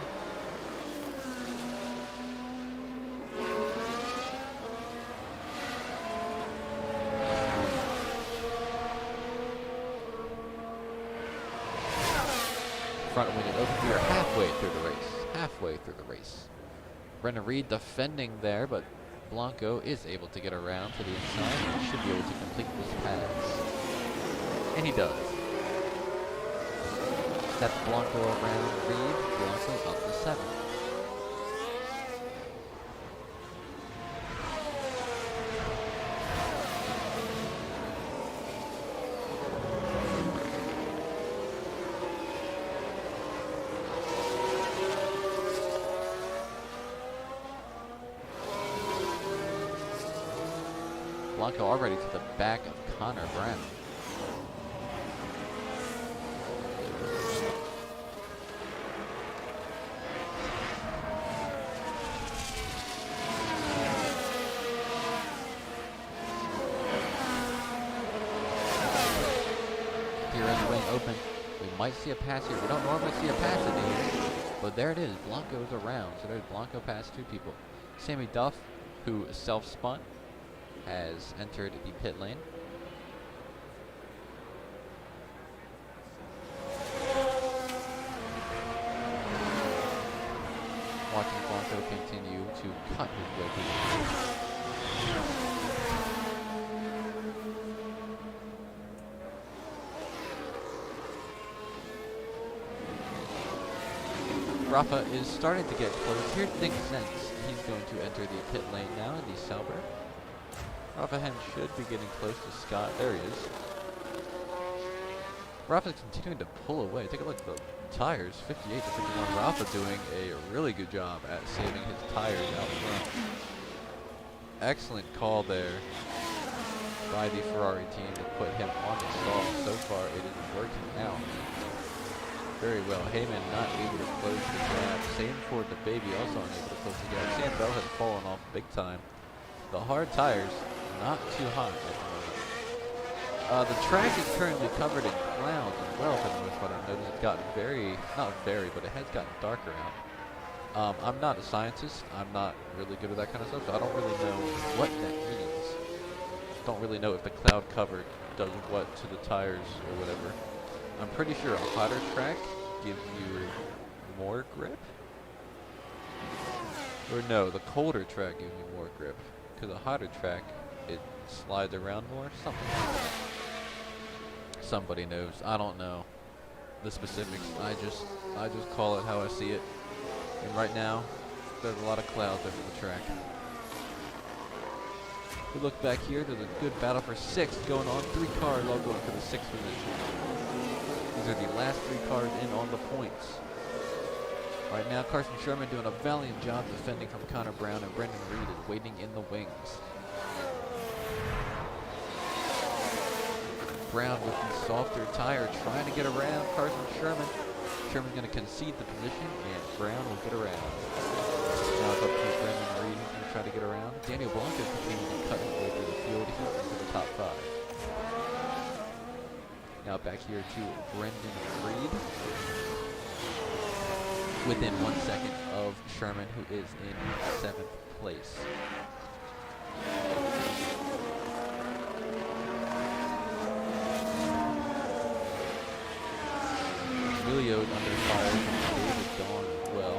Front wing it open. We are halfway through the race. Halfway through the race. Brendan Reed defending there, but Blanco is able to get around to the inside and should be able to complete this pass. And he does. That's Blanco around Reed. Blanco up to 7. Blanco already to the back of Connor Brown. Here in the wing open. We might see a pass here. We don't normally see a pass in these, but there it is. Blanco's around. So there's Blanco past 2 people. Sammy Duff, who self-spun, has entered the pit lane. Watching Blanco continue to cut his way through the field. Rafa is starting to get close. Here makes sense. He's going to enter the pit lane now in the Sauber. Rafa Hen should be getting close to Scott. There he is. Rafa's continuing to pull away. Take a look at the tires. 58 to 51. Rafa doing a really good job at saving his tires out front. Excellent call there by the Ferrari team to put him on the stall. So far, it is working out very well. Heyman not able to close the gap. Same for the baby, also unable to close the gap. Sam Bell has fallen off big time. The hard tires, not too hot at the moment. The track is currently covered in clouds as well for the most part. I've noticed it's gotten but it has gotten darker out. I'm not a scientist. I'm not really good at that kind of stuff, so I don't really know what that means. Don't really know if the cloud cover does what to the tires or whatever. I'm pretty sure a hotter track gives you more grip. Or no, the colder track gives you more grip. Because a hotter track, it slides around more, something like that. Somebody knows. I don't know the specifics. I just call it how I see it. And right now, there's a lot of clouds over the track. We look back here, there's a good battle for 6th going on. 3 cars all going for the 6th position. These are the last 3 cars in on the points. Right now, Carson Sherman doing a valiant job defending from Connor Brown, and Brendan Reed is waiting in the wings. Brown with the softer tire trying to get around Carson Sherman. Sherman's going to concede the position, and Brown will get around. Now it's up to Brendan Reed, who's going to try to get around. Daniel Blanco continues to cut his way through the field. He's into the top 5. Now back here to Brendan Reed. Within 1 second of Sherman, who is in 7th place. Emilio's under fire from David Dawn as well.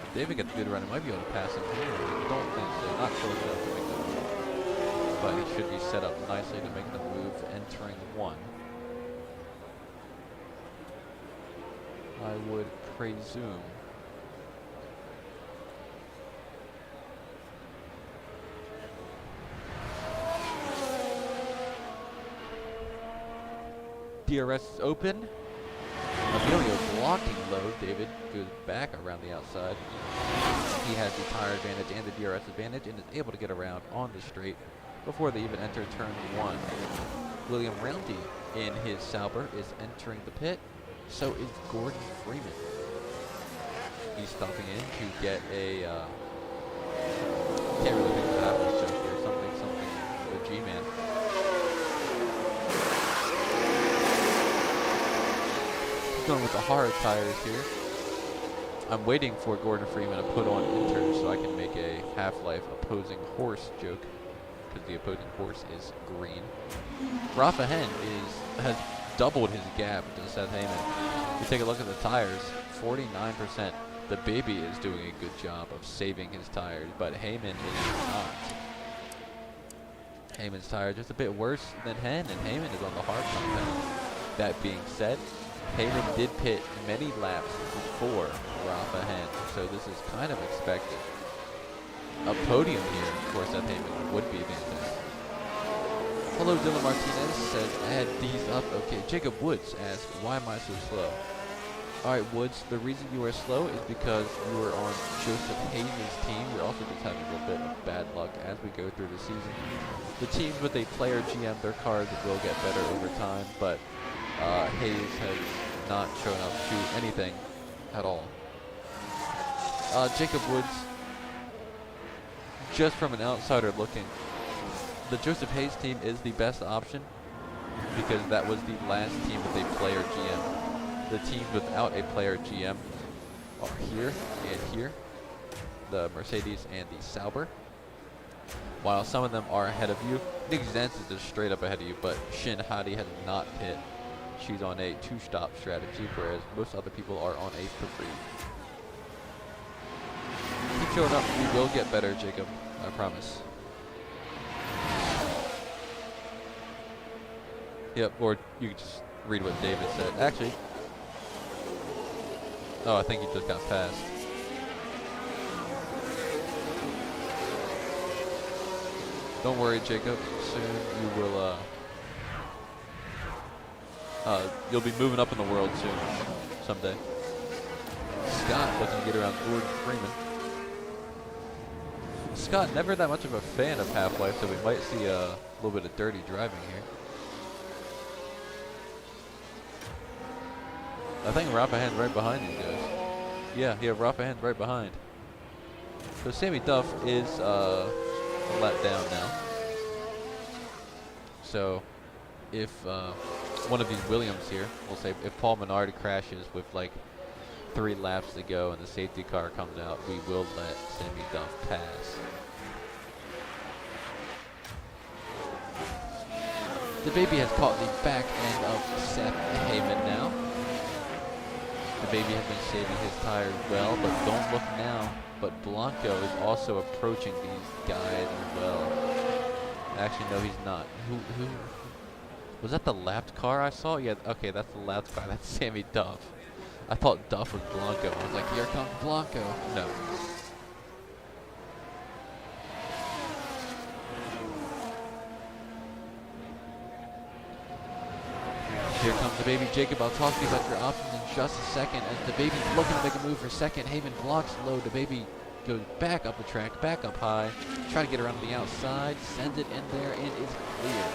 If David gets a good run, he might be able to pass him here. I don't think so. Not close enough to make the move. But he should be set up nicely to make the move entering 1. I would presume. DRS is open. Emilio blocking low. David goes back around the outside. He has the tire advantage and the DRS advantage and is able to get around on the straight before they even enter turn 1. William Roundy in his Sauber is entering the pit. So is Gordon Freeman. He's stopping in to get a can't really think of that joke here. Something G-Man. Going with the hard tires here. I'm waiting for Gordon Freeman to put on inters so I can make a Half-Life opposing horse joke, because the opposing horse is green. Rafa Hen has doubled his gap to Seth Heyman. If you take a look at the tires, 49%. The baby is doing a good job of saving his tires, but Heyman is not. Heyman's tire just a bit worse than Hen, and Heyman is on the hard compound. That being said, Heyman did pit many laps before Rafa Hen, so this is kind of expected. A podium here for Seth Heyman would be fantastic. Hello, Dylan Martinez says, add these up. Okay, Jacob Woods asks, why am I so slow? Alright, Woods, the reason you are slow is because you were on Joseph Hayes' team. You're also just having a little bit of bad luck as we go through the season. The teams with a player GM, their cars will get better over time, but Hayes has not shown up to anything at all. Jacob Woods, just from an outsider looking, the Joseph Hayes team is the best option because that was the last team with a player GM. The teams without a player GM are here and here, the Mercedes and the Sauber. While some of them are ahead of you, Nick Zenz is just straight up ahead of you, but Shin Hadi has not hit. She's on a two-stop strategy, whereas most other people are on a 3. Keep showing up. We will get better, Jacob. I promise. Yep, or you can just read what David said. Actually, oh, I think he just got passed. Don't worry, Jacob. Soon you will, you'll be moving up in the world soon, someday. Scott looking to get around Gordon Freeman. Scott, never that much of a fan of Half-Life, so we might see a little bit of dirty driving here. I think Rafa Hen's right behind these guys. Yeah, Rafa Hen's right behind. So Sammy Duff is a lap down now. So if one of these Williams here, we'll say if Paul Menard crashes with like 3 laps to go and the safety car comes out, we will let Sammy Duff pass. The baby has caught the back end of Seth Heyman now. The baby has been saving his tires well, but don't look now. But Blanco is also approaching these guys as well. Actually, no, he's not. Who? Was that the lapped car I saw? Yeah, okay, that's the lapped car. That's Sammy Duff. I thought Duff was Blanco. I was like, here comes Blanco. No. Here comes the baby. Jacob, I'll talk to you about your options in just a second. As the baby's looking to make a move for second, Heyman blocks low. The baby goes back up the track, back up high, trying to get around the outside, sends it in there, and is clear.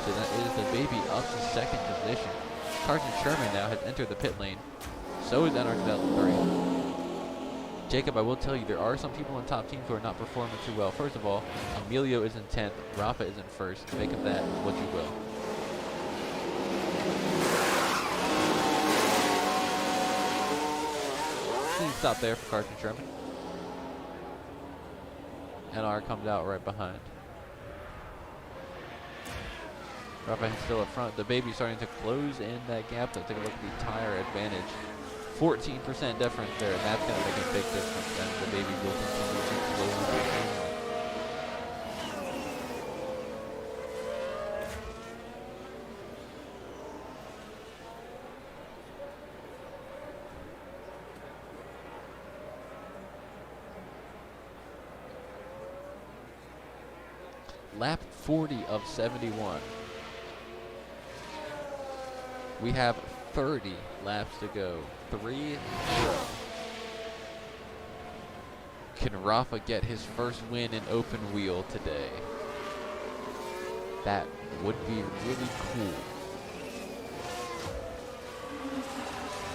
So that is the baby up to second position. Carson Sherman now has entered the pit lane. So is NR 2003. Jacob, I will tell you, there are some people in top teams who are not performing too well. First of all, Emilio is in 10th, Rafa is in 1st. Make of that what you will. Stop there for Carson Sherman. NR comes out right behind. Rafa still up front. The baby's starting to close in that gap. Let's take a look at the tire advantage. 14% difference there, and that's going to make a big difference. Then the baby will continue to close. Lap 40 of 71. We have 30 laps to go. 3-0. Can Rafa get his first win in open wheel today? That would be really cool.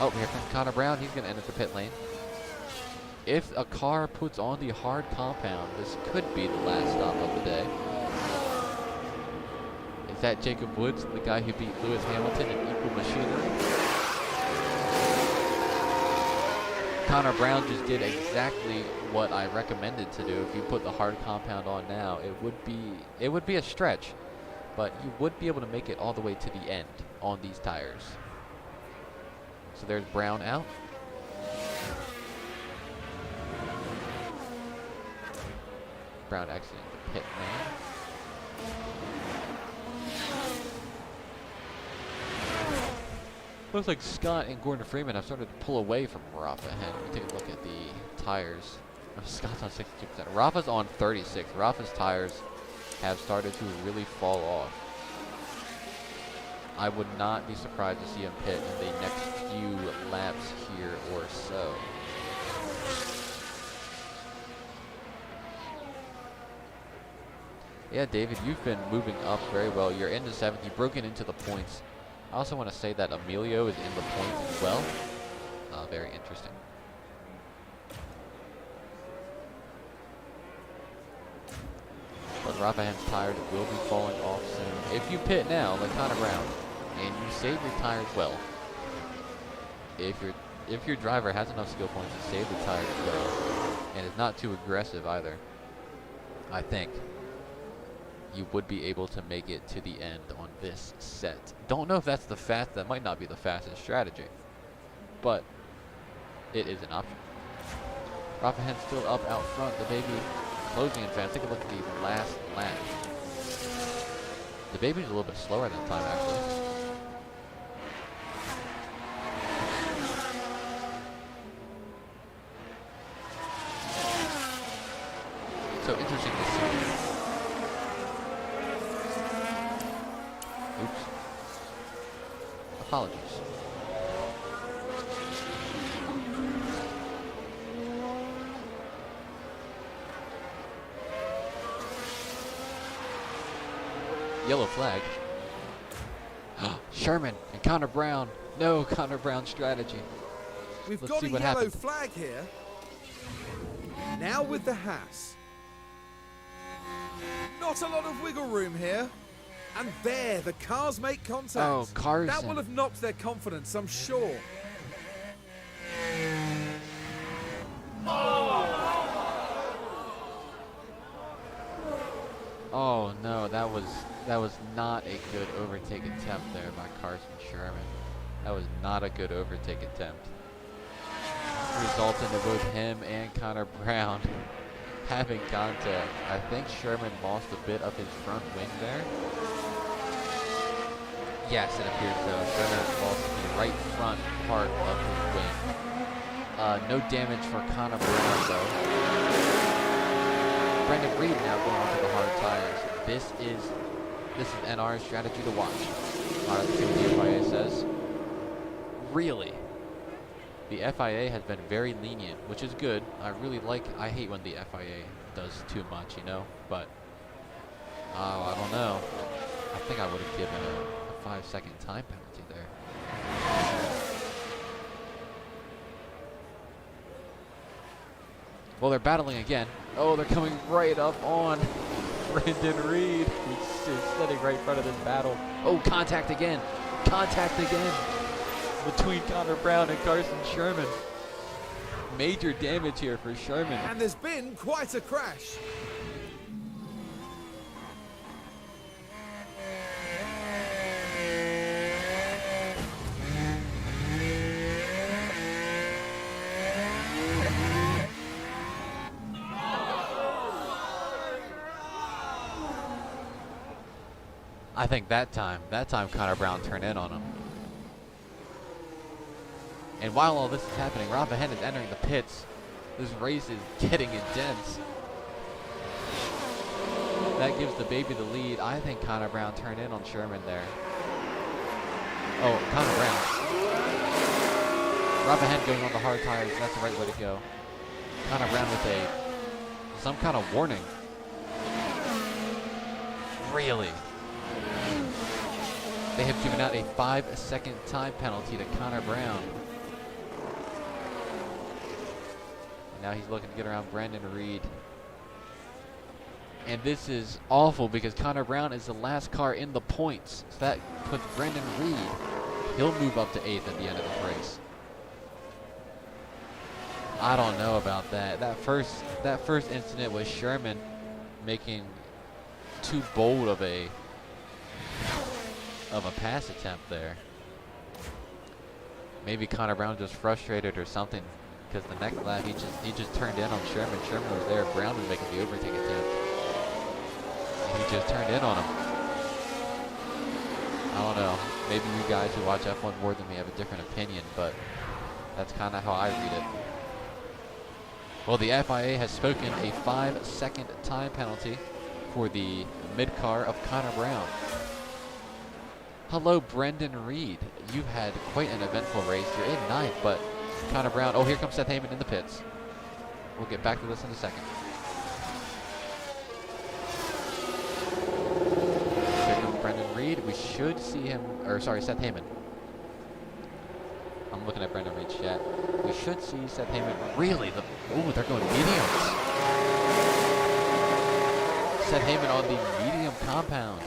Oh, here comes Connor Brown. He's going to enter the pit lane. If a car puts on the hard compound, this could be the last stop of the day. that Jacob Woods, the guy who beat Lewis Hamilton in equal machinery? Connor Brown just did exactly what I recommended to do. If you put the hard compound on now, it would be a stretch, but you would be able to make it all the way to the end on these tires. So there's Brown out. Brown exiting the pit lane. Looks like Scott and Gordon Freeman have started to pull away from Rafa ahead. Let me take a look at the tires. Oh, Scott's on 62%. Rafa's on 36. Rafa's tires have started to really fall off. I would not be surprised to see him pit in the next few laps here or so. Yeah, David, you've been moving up very well. You're into 7th. You've broken into the points. I also want to say that Emilio is in the points as well. Very interesting. But Rafahen's tires will be falling off soon. If you pit now, like Connor Brown, and you save your tires well, if your driver has enough skill points to save the tires well, and is not too aggressive either, I think you would be able to make it to the end on this set. Don't know if that's that might not be the fastest strategy, but it is an option. Rafahen's still up out front. The baby closing in fast. Take a look at the last lap. The baby's a little bit slower than time actually. So interesting to see. Oops. Apologies. Yellow flag. Sherman and Connor Brown. No Connor Brown strategy. We've Let's got see a what yellow happens. flag here. Now with the Haas. Not a lot of wiggle room here. And there, the cars make contact. Oh, Carson. That will have knocked their confidence, I'm sure. Oh no, that was not a good overtake attempt there by Carson Sherman. That was not a good overtake attempt. Resulting in both him and Connor Brown having contact. I think Sherman lost a bit of his front wing there. Yes, it appears so. Sherman lost the right front part of his wing. No damage for Connor Brown though. Brendan Reed now going onto the hard tires. This is NR's strategy to watch. Let's see what the FIA says. Really? The FIA has been very lenient, which is good. I hate when the FIA does too much, you know, but I don't know. I think I would have given a 5-second time penalty there. Well, they're battling again. Oh, they're coming right up on Brendan Reed, who's sitting right in front of this battle. Oh, contact again. Contact again between Connor Brown and Carson Sherman. Major damage here for Sherman. And there's been quite a crash. I think that time Connor Brown turned in on him. And while all this is happening, Rafahen is entering the pits. This race is getting intense. That gives the baby the lead. I think Connor Brown turned in on Sherman there. Oh, Connor Brown. Rafahen going on the hard tires. That's the right way to go. Connor Brown with some kind of warning. Really? They have given out a 5-second time penalty to Connor Brown. And now he's looking to get around Brendan Reed. And this is awful because Connor Brown is the last car in the points. So that puts Brendan Reed. He'll move up to 8th at the end of this race. I don't know about that. That first incident was Sherman making too bold of a pass attempt there. Maybe Connor Brown just frustrated or something, because the next lap he just turned in on Sherman. Sherman was there. Brown was making the overtake attempt. And he just turned in on him. I don't know. Maybe you guys who watch F1 more than me have a different opinion, but that's kind of how I read it. Well, the FIA has spoken a 5-second time penalty for the mid-car of Connor Brown. Hello, Brendan Reed. You've had quite an eventful race. You're in 9th, but Connor Brown. Oh, here comes Seth Heyman in the pits. We'll get back to this in a second. Here comes Brendan Reed. We should see him, or sorry, Seth Heyman. I'm looking at Brendan Reed's chat. We should see Seth Heyman. Really? Oh, they're going mediums. Seth Heyman on the medium compound.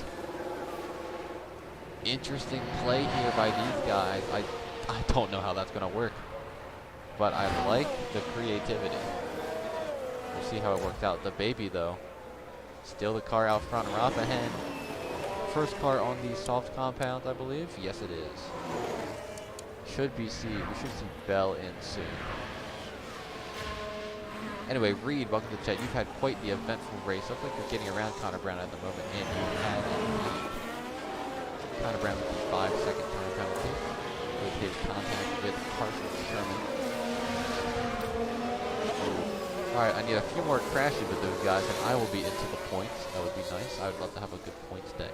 Interesting play here by these guys. I don't know how that's going to work, but I like the creativity. We'll see how it works out. The baby, though, still the car out front. Rafa Hen, first car on the soft compound, I believe. Yes, it is. We should see Bell in soon. Anyway, Reed, welcome to the chat. You've had quite the eventful race. Looks like you're getting around Connor Brown at the moment, and you had indeed. Connor Brown with the 5-second time penalty with his contact with Carson Sherman. Alright, I need a few more crashes with those guys, and I will be into the points. That would be nice. I would love to have a good points day.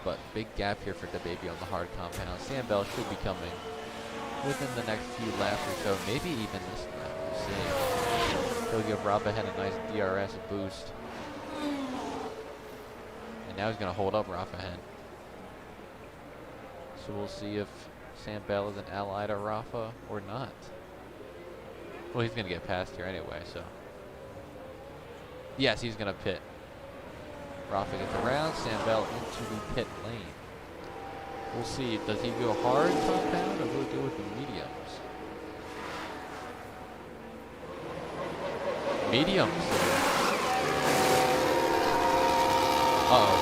But big gap here for the baby on the hard compound. Sam Bell should be coming within the next few laps or so, maybe even this lap. We'll see. He'll give Rob ahead a nice DRS boost. And now he's going to hold up Rafa Hen. So we'll see if Sam Bell is an ally to Rafa or not. Well, he's going to get past here anyway, so. Yes, he's going to pit. Rafa gets around, Sam Bell into the pit lane. We'll see, does he go hard compound or will he go with the mediums? Mediums. Uh-oh.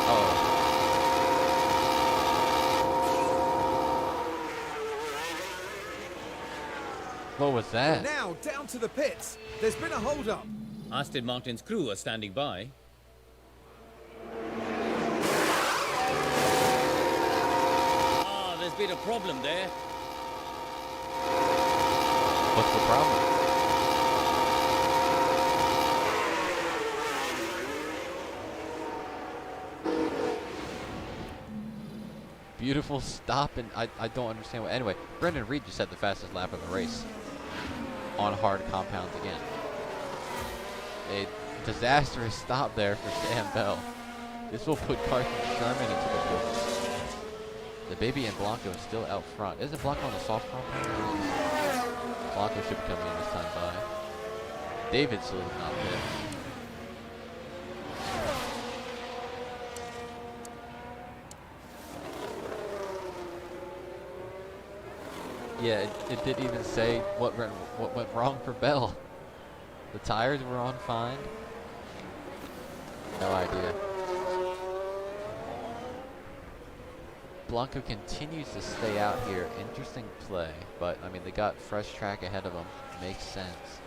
Uh-oh. What was that? Now down to the pits. There's been a hold-up. Aston Martin's crew are standing by. Ah, there's been a problem there. What's the problem? Beautiful stop, and I don't understand what. Anyway, Brendan Reed just had the fastest lap of the race on hard compounds again. A disastrous stop there for Sam Bell. This will put Carson Sherman into the points. The baby and Blanco is still out front. Isn't Blanco on the soft compound? Blanco should be coming in this time by. David still is not there. Yeah, it didn't even say what went wrong for Bell. The tires were on fine. No idea. Blanco continues to stay out here. Interesting play, but I mean they got fresh track ahead of them. Makes sense.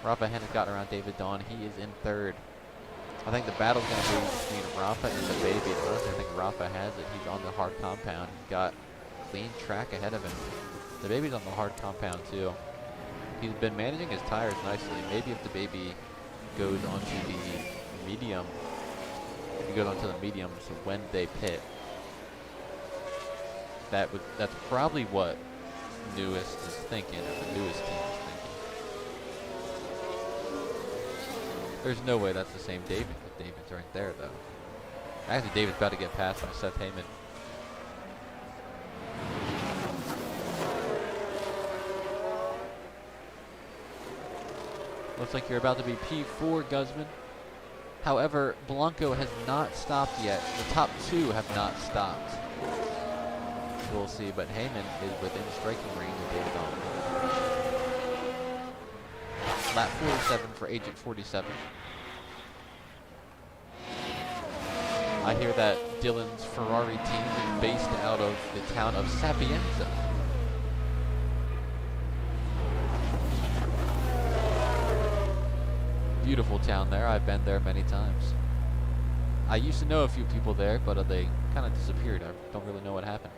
Rafa Hen has gotten around David Dawn. He is in third. I think the battle's going to be between Rafa and the baby. And honestly, I think Rafa has it. He's on the hard compound. He's got clean track ahead of him. The baby's on the hard compound too. He's been managing his tires nicely. Maybe if the baby goes onto the medium, if he goes onto the mediums when they pit, that's probably what Newest is thinking, or the Newest team is thinking. There's no way that's the same David, but David's right there though. Actually, David's about to get passed by Seth Heyman. Looks like you're about to be P4, Guzman. However, Blanco has not stopped yet. The top two have not stopped. We'll see, but Heyman is within striking range of David Dawn. Lap 47 for Agent 47. I hear that Dylan's Ferrari team is based out of the town of Sapienza. Beautiful town there. I've been there many times. I used to know a few people there, but they kind of disappeared. I don't really know what happened.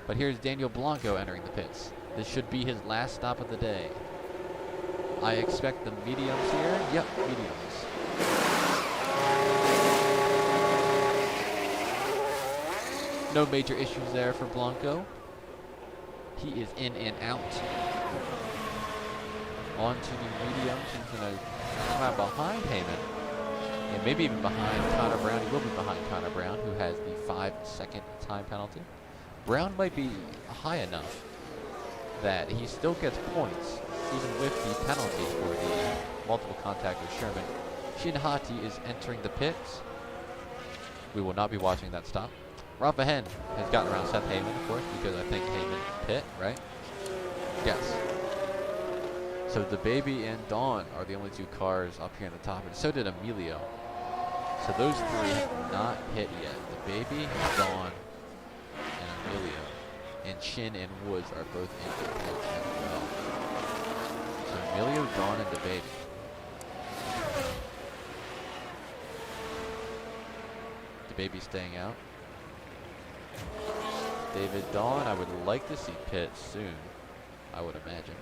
But here's Daniel Blanco entering the pits. This should be his last stop of the day. I expect the mediums here. Yep, mediums. No major issues there for Blanco. He is in and out. On to the mediums. He's going to come out behind Heyman. And maybe even behind Connor Brown. He will be behind Connor Brown, who has the 5-second time penalty. Brown might be high enough that he still gets points, even with the penalty for the multiple contact with Sherman. Shin Hati is entering the pits. We will not be watching that stop. Rafa Hen has gotten around Seth Heyman, of course, because I think Heyman pit, right? Yes. So the Baby and Dawn are the only two cars up here in the top, and so did Emilio. So those three have not hit yet. The Baby, Dawn, and Emilio. And Shin and Woods are both in the pit as well. So Emilio, Dawn, and the Baby. The Baby staying out. David Dawn, I would like to see pit soon, I would imagine.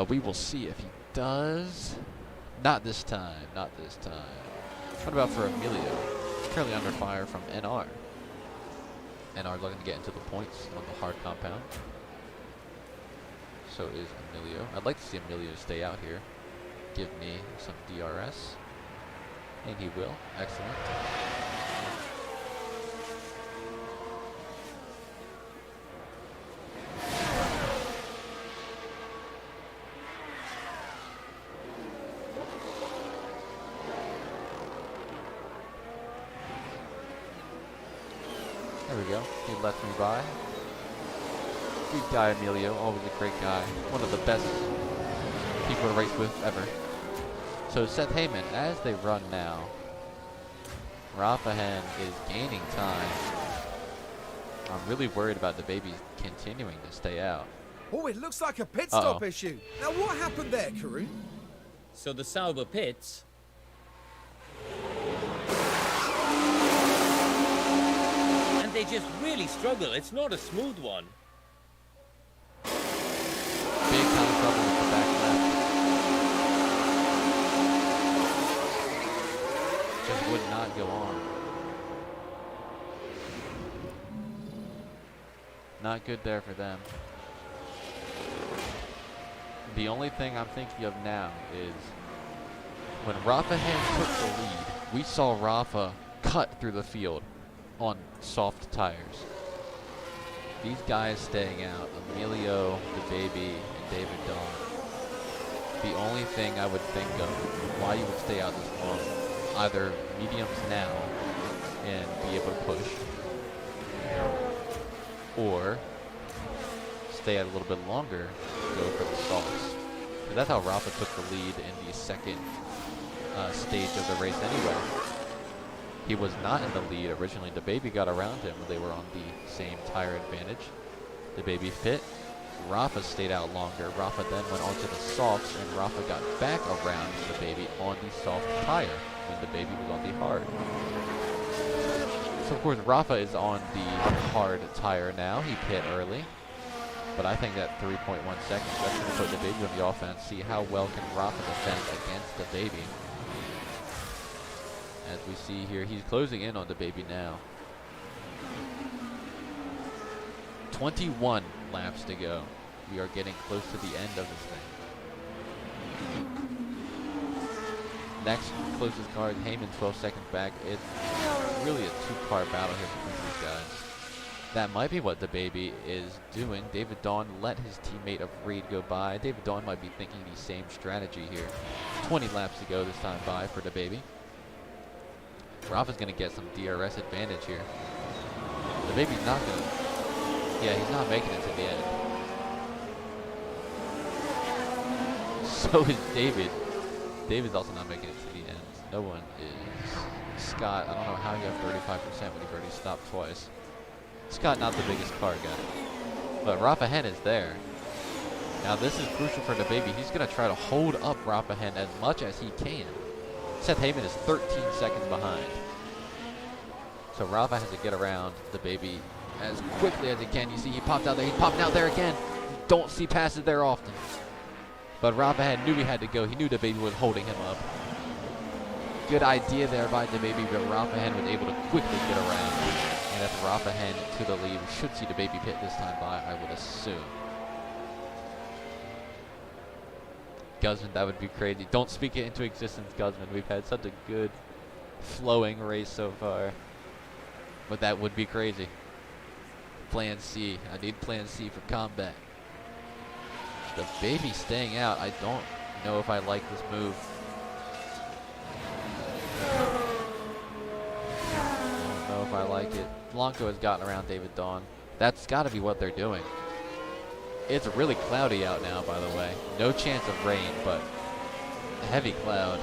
We will see if he does. Not this time, not this time. What about for Emilio? He's currently under fire from NR. NR looking to get into the points on the hard compound. So is Emilio. I'd like to see Emilio stay out here. Give me some DRS. And he will. Excellent. There we go. He left me by. Good guy, Emilio. Always a great guy. One of the best people to race with ever. So Seth Heyman, as they run now, Rafa Hen is gaining time. I'm really worried about the Baby continuing to stay out. Oh, it looks like a pit stop issue. Now, what happened there, Karun? So the Sauber pits. And they just really struggle. It's not a smooth one. Big time of trouble with the back left. Just would not go on. Not good there for them. The only thing I'm thinking of now is when Rafa Hen took the lead, we saw Rafa cut through the field on soft tires. These guys staying out, Emilio, the Baby, and David Dawn. The only thing I would think of why you would stay out this long, either mediums now and be able to push, or stay out a little bit longer, go for the softs. So that's how Rafa took the lead in the second stage of the race anyway. He was not in the lead originally. The Baby got around him. They were on the same tire advantage. The Baby fit. Rafa stayed out longer. Rafa then went onto the softs, and Rafa got back around the Baby on the soft tire when the Baby was on the hard. So of course Rafa is on the hard tire now. He pit early. But I think that 3.1 seconds, that's going to put the Baby on the offense. See how well can Rafa defend against the Baby. As we see here, he's closing in on the Baby now. 21 laps to go. We are getting close to the end of this thing. Next closest car is Heyman, 12 seconds back. It's really a two-car battle here between these guys. That might be what the baby is doing. David Dawn let his teammate of Reed go by. David Dawn might be thinking the same strategy here. 20 laps to go this time by for the baby. Rafa's going to get some DRS advantage here. The baby's not going to... Yeah, he's not making it to the end. So is David. David's also not making it to the end. No one is. Scott, I don't know how you have 35% when you've already stopped twice. Scott, not the biggest car guy. But Rafahen is there. Now this is crucial for the baby. He's going to try to hold up Rafahen as much as he can. Seth Heyman is 13 seconds behind. So Rafa has to get around the baby as quickly as he can. You see he popped out there. He's popping out there again. Don't see passes there often. But Rafahen knew he had to go. He knew the baby was holding him up. Good idea there by the baby, but Rafahen was able to quickly get around. And if Rafahen to the lead, we should see the baby pit this time by, I would assume. Guzman, that would be crazy. Don't speak it into existence, Guzman. We've had such a good flowing race so far. But that would be crazy. Plan C. I need plan C for combat. The baby staying out. I don't know if I like this move. I don't know if I like it. Blanco has gotten around David Dawn. That's got to be what they're doing. It's really cloudy out now, by the way. No chance of rain, but a heavy cloud.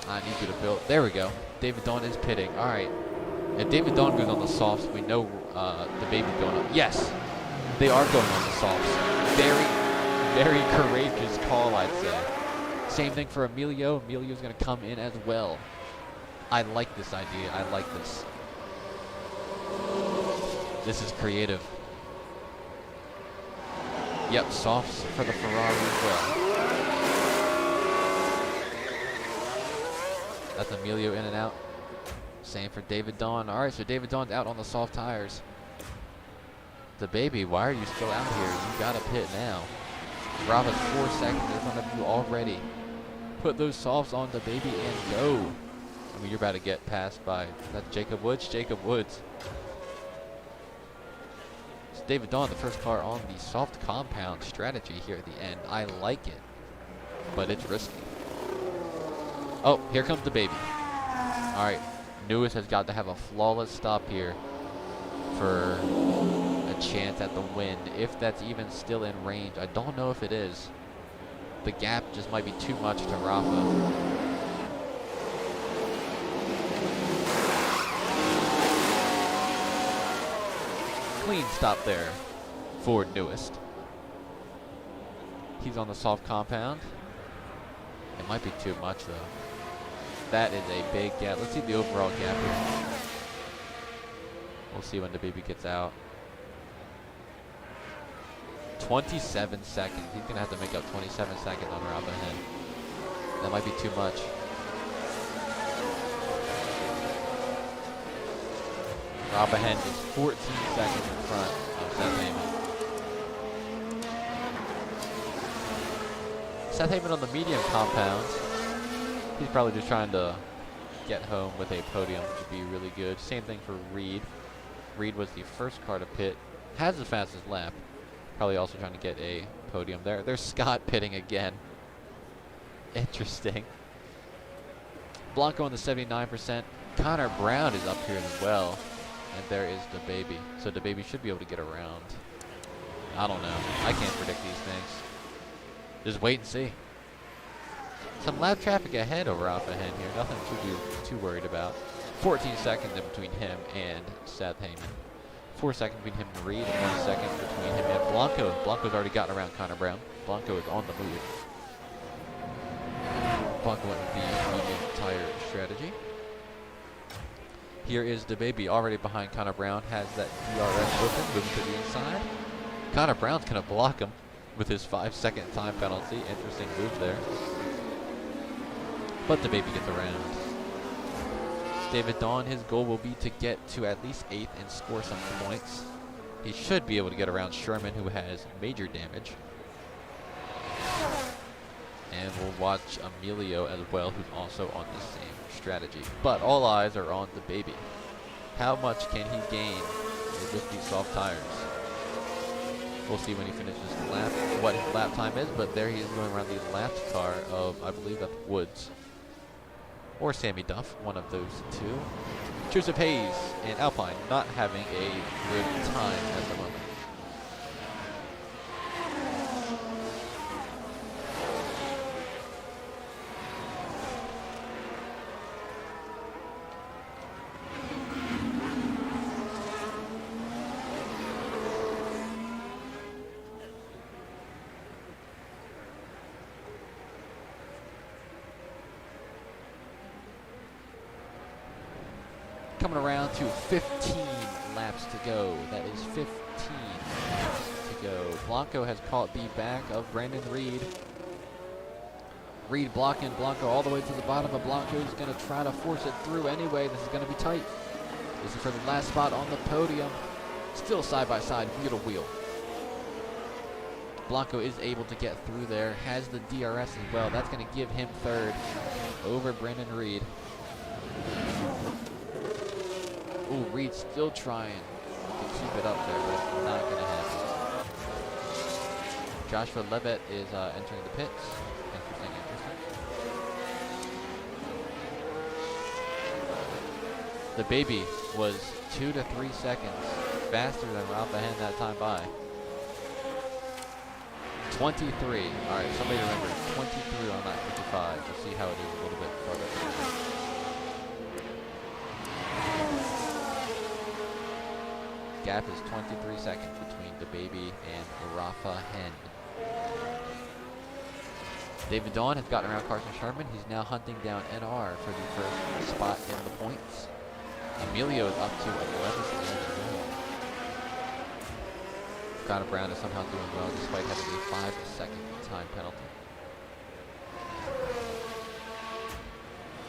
I need you to build. There we go. David Dawn is pitting. All right. If David Dawn goes on the softs, we know the baby's going on. Yes, they are going on the softs. Very, very courageous call, I'd say. Same thing for Emilio. Emilio's going to come in as well. I like this idea. I like this. This is creative. Yep, softs for the Ferrari as well. That's Emilio in and out. Same for David Dawn. All right, so David Dawn's out on the soft tires. The baby, why are you still out here? You got to pit now. Rafa's 4 seconds in front of you already. Put those softs on the baby and go. I mean, you're about to get passed by, that's Jacob Woods. Jacob Woods. It's David Dawn, the first car on the soft compound strategy here at the end. I like it, but it's risky. Oh, here comes the baby. All right. Lewis has got to have a flawless stop here for a chance at the win, if that's even still in range. I don't know if it is. The gap just might be too much to Rafa. Clean stop there for Newest. He's on the soft compound. It might be too much though. That is a big gap. Let's see the overall gap here. We'll see when the baby gets out. 27 seconds. He's going to have to make up 27 seconds on Rafahen. That might be too much. Rafahen is 14 seconds in front of Seth Heyman. Seth Heyman on the medium compound. He's probably just trying to get home with a podium, which would be really good. Same thing for Reed. Reed was the first car to pit. Has the fastest lap. Probably also trying to get a podium there. There's Scott pitting again. Interesting. Blanco on the 79%. Connor Brown is up here as well. And there is the baby. So the baby should be able to get around. I don't know. I can't predict these things. Just wait and see. Some lap traffic ahead of Rafahen here. Nothing to be too worried about. 14 seconds in between him and Seth Heyman. 4 seconds between him and Reed, and 1 second between him and Blanco. Blanco's already gotten around Connor Brown. Blanco is on the move. Blanco went with the medium tire strategy. Here is the baby already behind Connor Brown. Has that DRS open, moving to the inside. Connor Brown's going to block him with his 5-second time penalty. Interesting move there. But the baby gets around. David Dawn, his goal will be to get to at least 8th and score some points. He should be able to get around Sherman, who has major damage. And we'll watch Emilio as well, who's also on the same strategy. But all eyes are on the baby. How much can he gain with these soft tires? We'll see when he finishes the lap, what his lap time is, but there he is going around the last car of, I believe that's Woods. Or Sammy Duff, one of those two. Joseph Hayes in Alpine not having a good time at the moment. Coming around to 15 laps to go. That is 15 laps to go. Blanco has caught the back of Brandon Reed. Reed blocking Blanco all the way to the bottom, but Blanco's going to try to force it through anyway. This is going to be tight. This is for the last spot on the podium. Still side by side, wheel to wheel. Blanco is able to get through there, has the DRS as well. That's going to give him third over Brandon Reed. Ooh, Reed still trying to keep it up there, but it's not going to happen. Joshua Levitt is entering the pits. Interesting. The baby was 2 to 3 seconds faster than Rafa Hen that time by. 23. All right, somebody remember 23 on lap 55. We'll see how it is a little bit further. Gap is 23 seconds between the baby and Rafa Hen. David Dawn has gotten around Carson Sherman. He's now hunting down NR for the first spot in the points. Emilio is up to 11th in the world. Connor Brown is somehow doing well despite having a 5-second time penalty.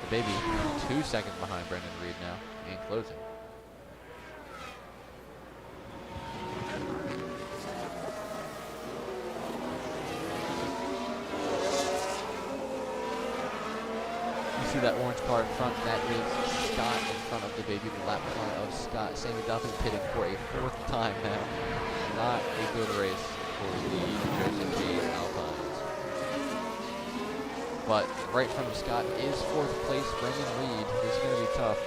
The baby 2 seconds behind Brendan Reed now in closing. See that orange car in front, that is Scott in front of the baby, the lap car of Scott. Sammy Duff is pitting for a 4th time now. Not a good race for the Joseph Hayes Alpines. But right from Scott is 4th place, Brendan Reed. This is going to be tough.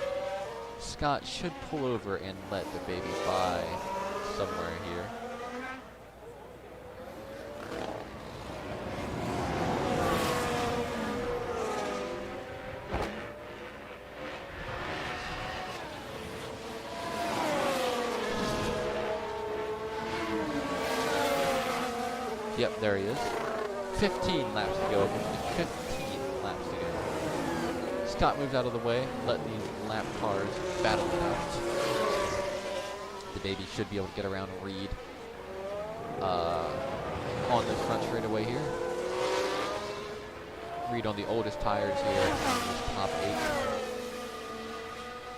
Scott should pull over and let the baby by somewhere here. Yep, there he is. 15 laps to go. 15 laps to go. Scott moves out of the way. Let these lap cars battle it out. The baby should be able to get around Reed on this front straightaway here. Reed on the oldest tires here. Top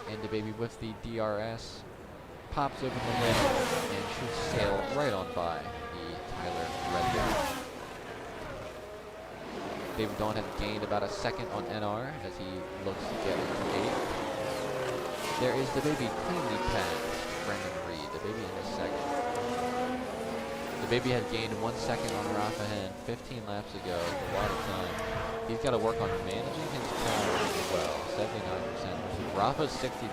8. And the baby with the DRS pops open the lid and should sail right on by Tyler Redmond. David Dawn has gained about a second on NR as he looks to get into 8th. There is the baby cleanly past Brendan Reed, the baby in a second. The baby has gained 1 second on Rafa Hen 15 laps ago. That's a lot of time. He's got to work on managing his tires as well. 79%. Rafa's 62.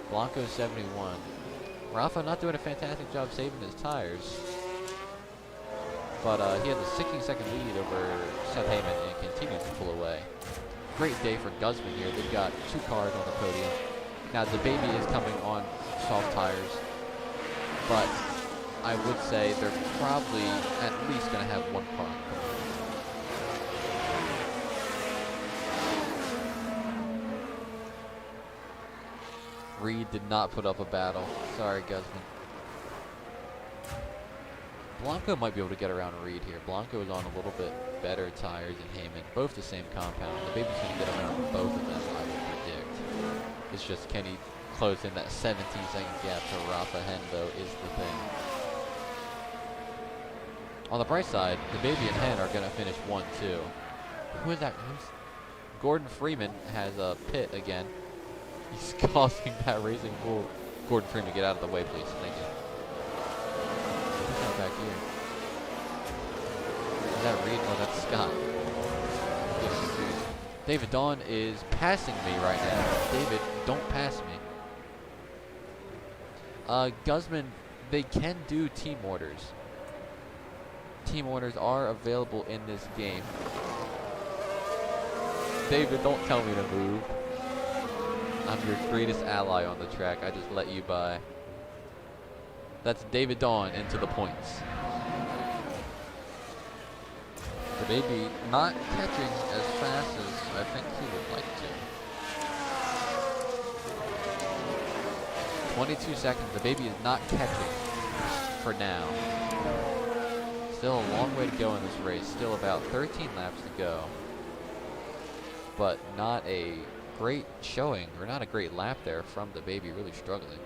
Blanco's 71. Rafa not doing a fantastic job saving his tires. But he has a 16-second lead over Seth Heyman and continues to pull away. Great day for Guzman here. They've got 2 cars on the podium. Now the baby is coming on soft tires, but I would say they're probably at least going to have 1 car. Reed did not put up a battle. Sorry, Guzman. Blanco might be able to get around Reed here. Blanco is on a little bit better tires than Heyman. Both the same compound. The baby's going to get around both of them, I would predict. It's just, can he close in that 17-second gap to Rafa Hen, though, is the thing. On the bright side, the baby and hen are going to finish 1-2. Who is that? Gordon Freeman has a pit again. He's causing that racing bull. Gordon Freeman, get out of the way, please. Thank you. Who's that back here? Is that Reed? Oh, that's Scott. I'm getting confused. David Dawn is passing me right now. David, don't pass me. Guzman, they can do team orders. Team orders are available in this game. David, don't tell me to move. I'm your greatest ally on the track. I just let you by. That's David Dawn into the points. The baby not catching as fast as I think he would like to. 22 seconds. The baby is not catching for now. Still a long way to go in this race. Still about 13 laps to go. But not a great showing, or not a great lap there from the baby, really struggling.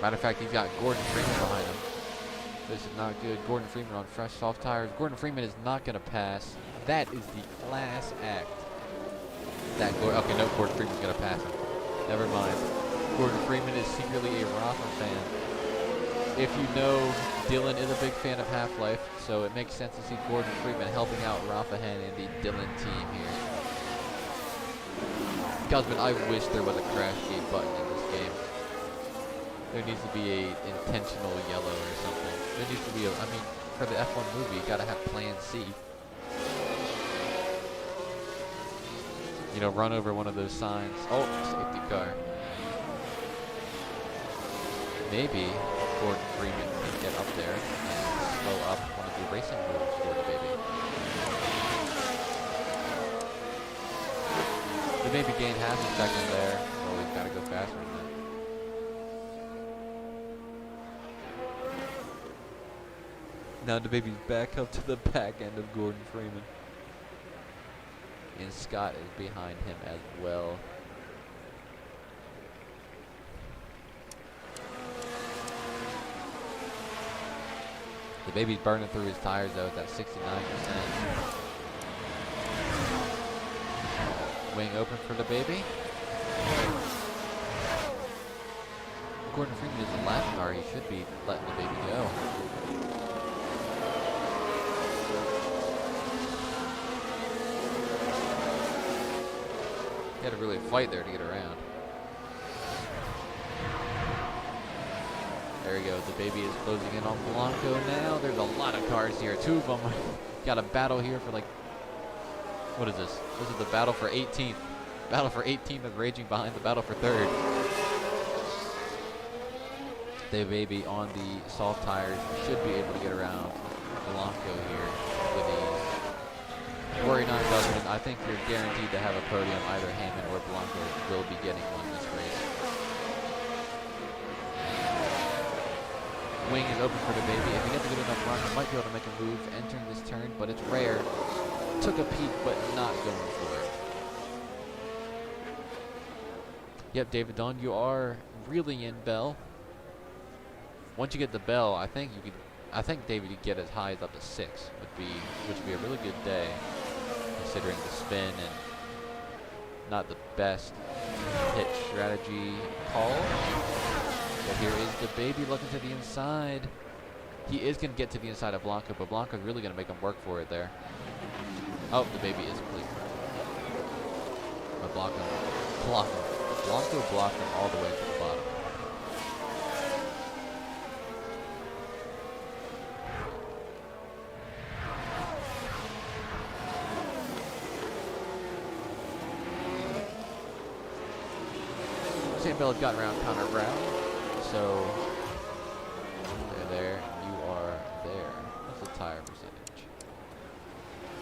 Matter of fact, he's got Gordon Freeman behind him. This is not good. Gordon Freeman on fresh soft tires. Gordon Freeman is not going to pass. That is the class act. Okay, no, Gordon Freeman's going to pass him. Never mind. Gordon Freeman is secretly a Rafa fan. If you know, Dylan is a big fan of Half-Life, so it makes sense to see Gordon Freeman helping out Rafa Hen and the Dylan team here. Guzman, I wish there was a crash gate button in this game. There needs to be a intentional yellow or something. There needs to be I mean, for the F1 movie, you gotta have plan C. You know, run over one of those signs. Oh, safety car. Maybe Gordon Freeman can get up there and slow up one of the racing moves for the baby. The baby gained half a second there. Well, we've got to go faster than that. Now the baby's back up to the back end of Gordon Freeman. And Scott is behind him as well. The baby's burning through his tires though, at 69%. Wing open for the baby. Gordon Freeman is a lap car, he should be letting the baby go. He had to really fight there to get around. There he goes. The baby is closing in on Blanco now. There's a lot of cars here. Two of them got a battle here for like, what is this? This is the battle for 18th. Battle for 18th is raging behind the battle for 3rd. The baby on the soft tires should be able to get around Blanco here with ease. Worry not, Guzman. I think you're guaranteed to have a podium. Either Hammond or Blanco will be getting one this race. Wing is open for the baby. If he gets a good enough run, he might be able to make a move entering this turn, but it's rare. Took a peek, but not going for it. Yep, David Dawn, you are reeling in Bell. Once you get the Bell, I think David could get as high as up to 6, which would be a really good day, considering the spin and not the best pit strategy call. But here is the baby looking to the inside. He is going to get to the inside of Blanco, but Blanco's really going to make him work for it there. Oh, the baby is complete. But Blanco blocked him all the way to the bottom. Sam Bell has gotten around Connor Brown, so there, you are there. What's the tire percentage?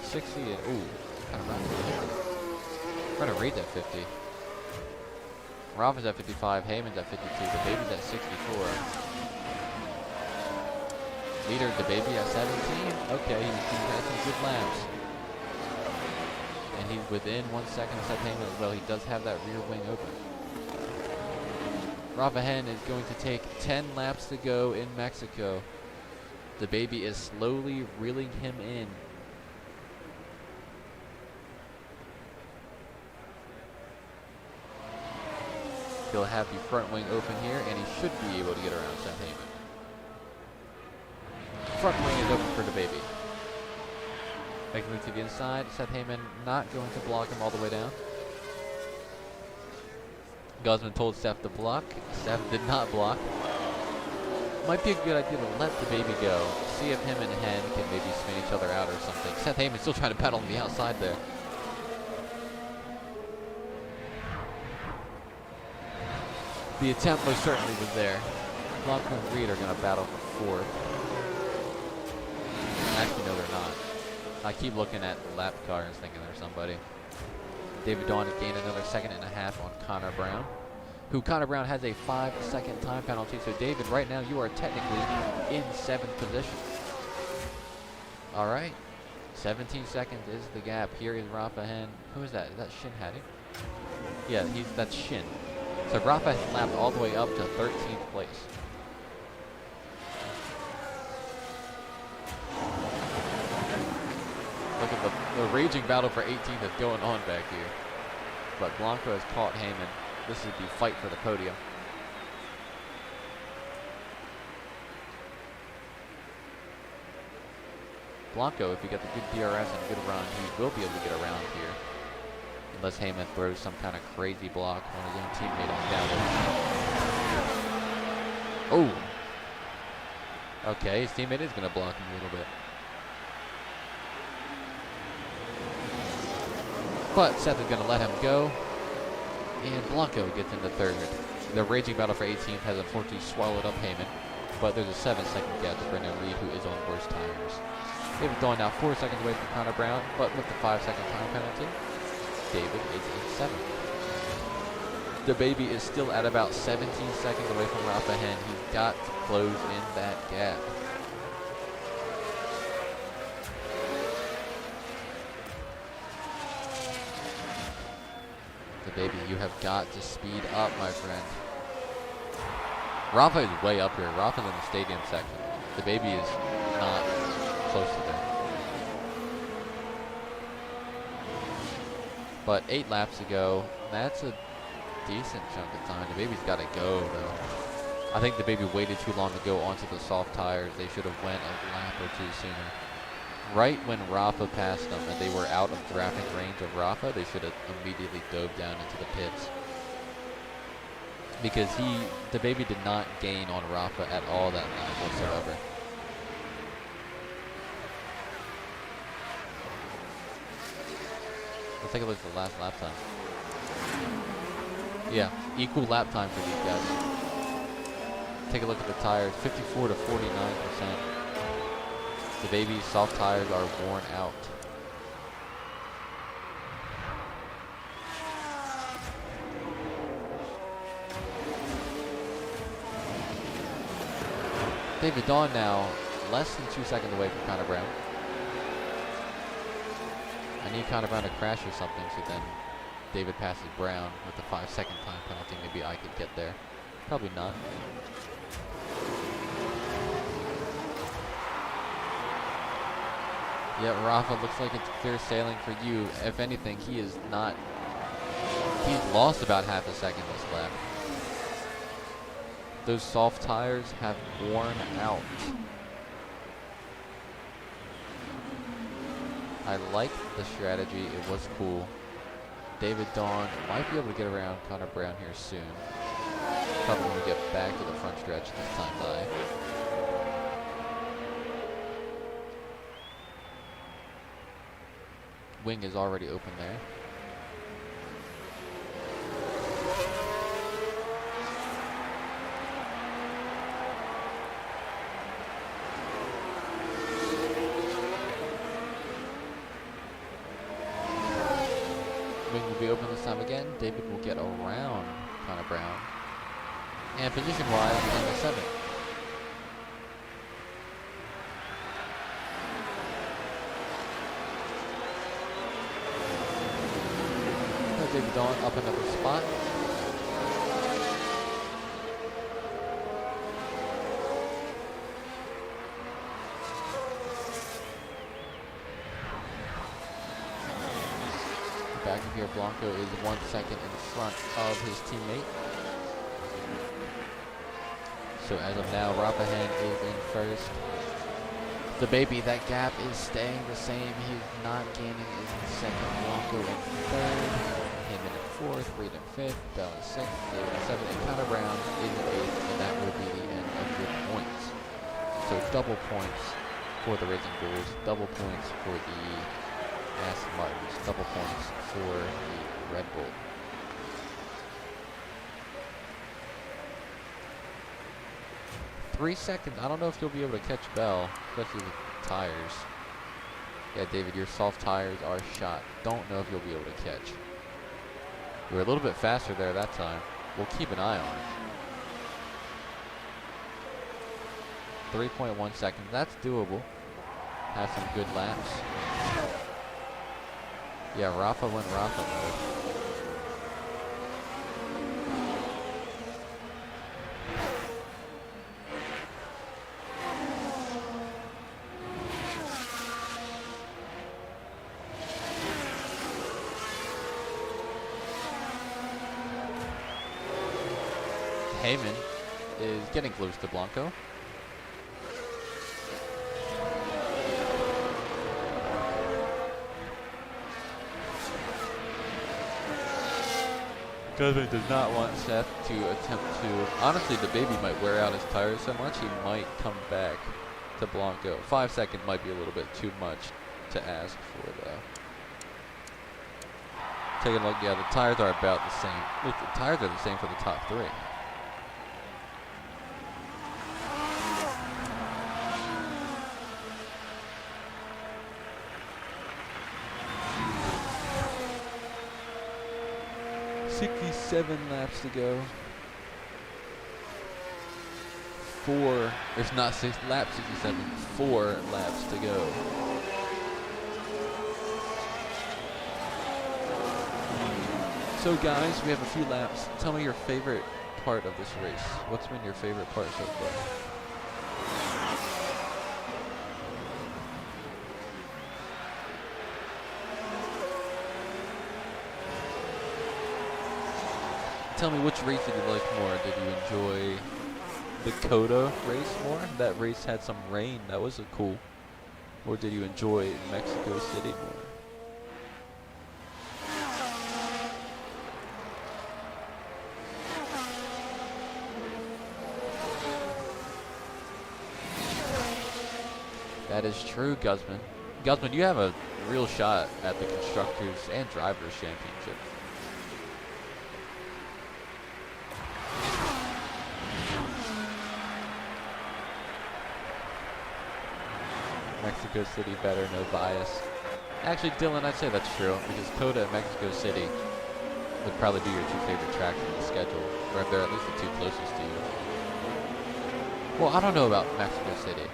60 and, ooh, kind of round to 50. Trying to read that 50. Rafa's at 55, Heyman's at 52, the baby's at 64. Leader, the baby at 17. Okay, he has some good laps. And And he's within 1 second of Seth Heyman as well. He does have that rear wing open. Rafa Hen is going to take 10 laps to go in Mexico. The baby is slowly reeling him in. He'll have the front wing open here, and he should be able to get around Seth Heyman. Front wing is open for the baby. Make a move to the inside. Seth Heyman not going to block him all the way down. Guzman told Seth to block. Seth did not block. Might be a good idea to let the baby go. See if him and Hen can maybe spin each other out or something. Seth Heyman still trying to pedal on the outside there. The attempt most certainly was there. Blanco and Reed are going to battle for fourth. Actually, no, they're not. I keep looking at the lap cars thinking there's somebody. David Dawn gained another 1.5 seconds on Connor Brown, who Connor Brown has a 5-second time penalty. So David, right now you are technically in 7th position. All right, 17 seconds is the gap. Here is Rafa Hen. Who is that? Is that Shin Hattie? Yeah, that's Shin. So Rafa has lapped all the way up to 13th place. Look at the raging battle for 18th that's going on back here. But Blanco has caught Heyman. This is the fight for the podium. Blanco, if he gets a good DRS and a good run, he will be able to get around here. Unless Heyman throws some kind of crazy block on his own teammate on down. Oh! Okay, his teammate is going to block him a little bit. But Seth is going to let him go. And Blanco gets into 3rd. The raging battle for 18th has unfortunately swallowed up Heyman. But there's a 7-second gap to Brendan Reed, who is on worse tires. David Dawn now 4 seconds away from Connor Brown, but with the 5-second time penalty, David is in 7th. The baby is still at about 17 seconds away from Rafa Hen. He's got to close in that gap. The baby, you have got to speed up, my friend. Rafa is way up here. Rafa's in the stadium section. The baby is not close to there. But 8 laps to go. That's a decent chunk of time. The baby's got to go, though. I think the baby waited too long to go onto the soft tires. They should have went a lap or two sooner. Right when Rafa passed them and they were out of traffic range of Rafa, they should have immediately dove down into the pits. Because the baby did not gain on Rafa at all that lap whatsoever. Let's take a look at the last lap time. Yeah, equal lap time for these guys. Take a look at the tires, 54 to 49%. The baby's soft tires are worn out. David Dawn now less than 2 seconds away from Connor Brown. I need Connor Brown to crash or something, so then David passes Brown with the 5-second time penalty. Maybe I could get there. Probably not. Yeah, Rafa, looks like it's clear sailing for you. If anything, he's lost about half a second this lap. Those soft tires have worn out. I like the strategy. It was cool. David Dawn might be able to get around Connor Brown here soon. Probably when we get back to the front stretch this time by. Wing is already open there. Wing will be open this time again. David will get around Connor Brown. And position-wise, he's in the 7th. going up another spot. Back in here, Blanco is 1 second in front of his teammate. So as of now, Rapahen is in first. The baby, that gap is staying the same. He's not gaining, is in second. Blanco in third. Heyman in fourth. Reed in fifth. Bell in sixth. David in seventh. And Connor Brown is in eighth. And that will be the end of your points. So double points for the Racing Bulls. Double points for the Aston Martins. Double points for the Red Bull. $3 seconds. I don't know if you'll be able to catch Bell, especially with tires. Yeah, David, your soft tires are shot. Don't know if you'll be able to catch. You were a little bit faster there that time. We'll keep an eye on it. 3.1 seconds. That's doable. Have some good laps. Yeah, Rafa went Rafa mode. Heyman is getting close to Blanco. Guzman does not want Seth to attempt to... Honestly, the baby might wear out his tires so much, he might come back to Blanco. 5 seconds might be a little bit too much to ask for, though. Take a look. Yeah, the tires are about the same. Look, the tires are the same for the top three. Seven laps to go. There's not 6 laps, 67. 4 laps to go. So guys, we have a few laps. Tell me your favorite part of this race. What's been your favorite part so far? Tell me, which race did you like more? Did you enjoy the Coda race more? That race had some rain. That was cool. Or did you enjoy Mexico City more? That is true, Guzman. Guzman, you have a real shot at the Constructors and Drivers Championship. Mexico City better, no bias. Actually, Dylan, I'd say that's true, because Coda and Mexico City would probably be your 2 favorite tracks in the schedule, or if they're at least the 2 closest to you. Well, I don't know about Mexico City.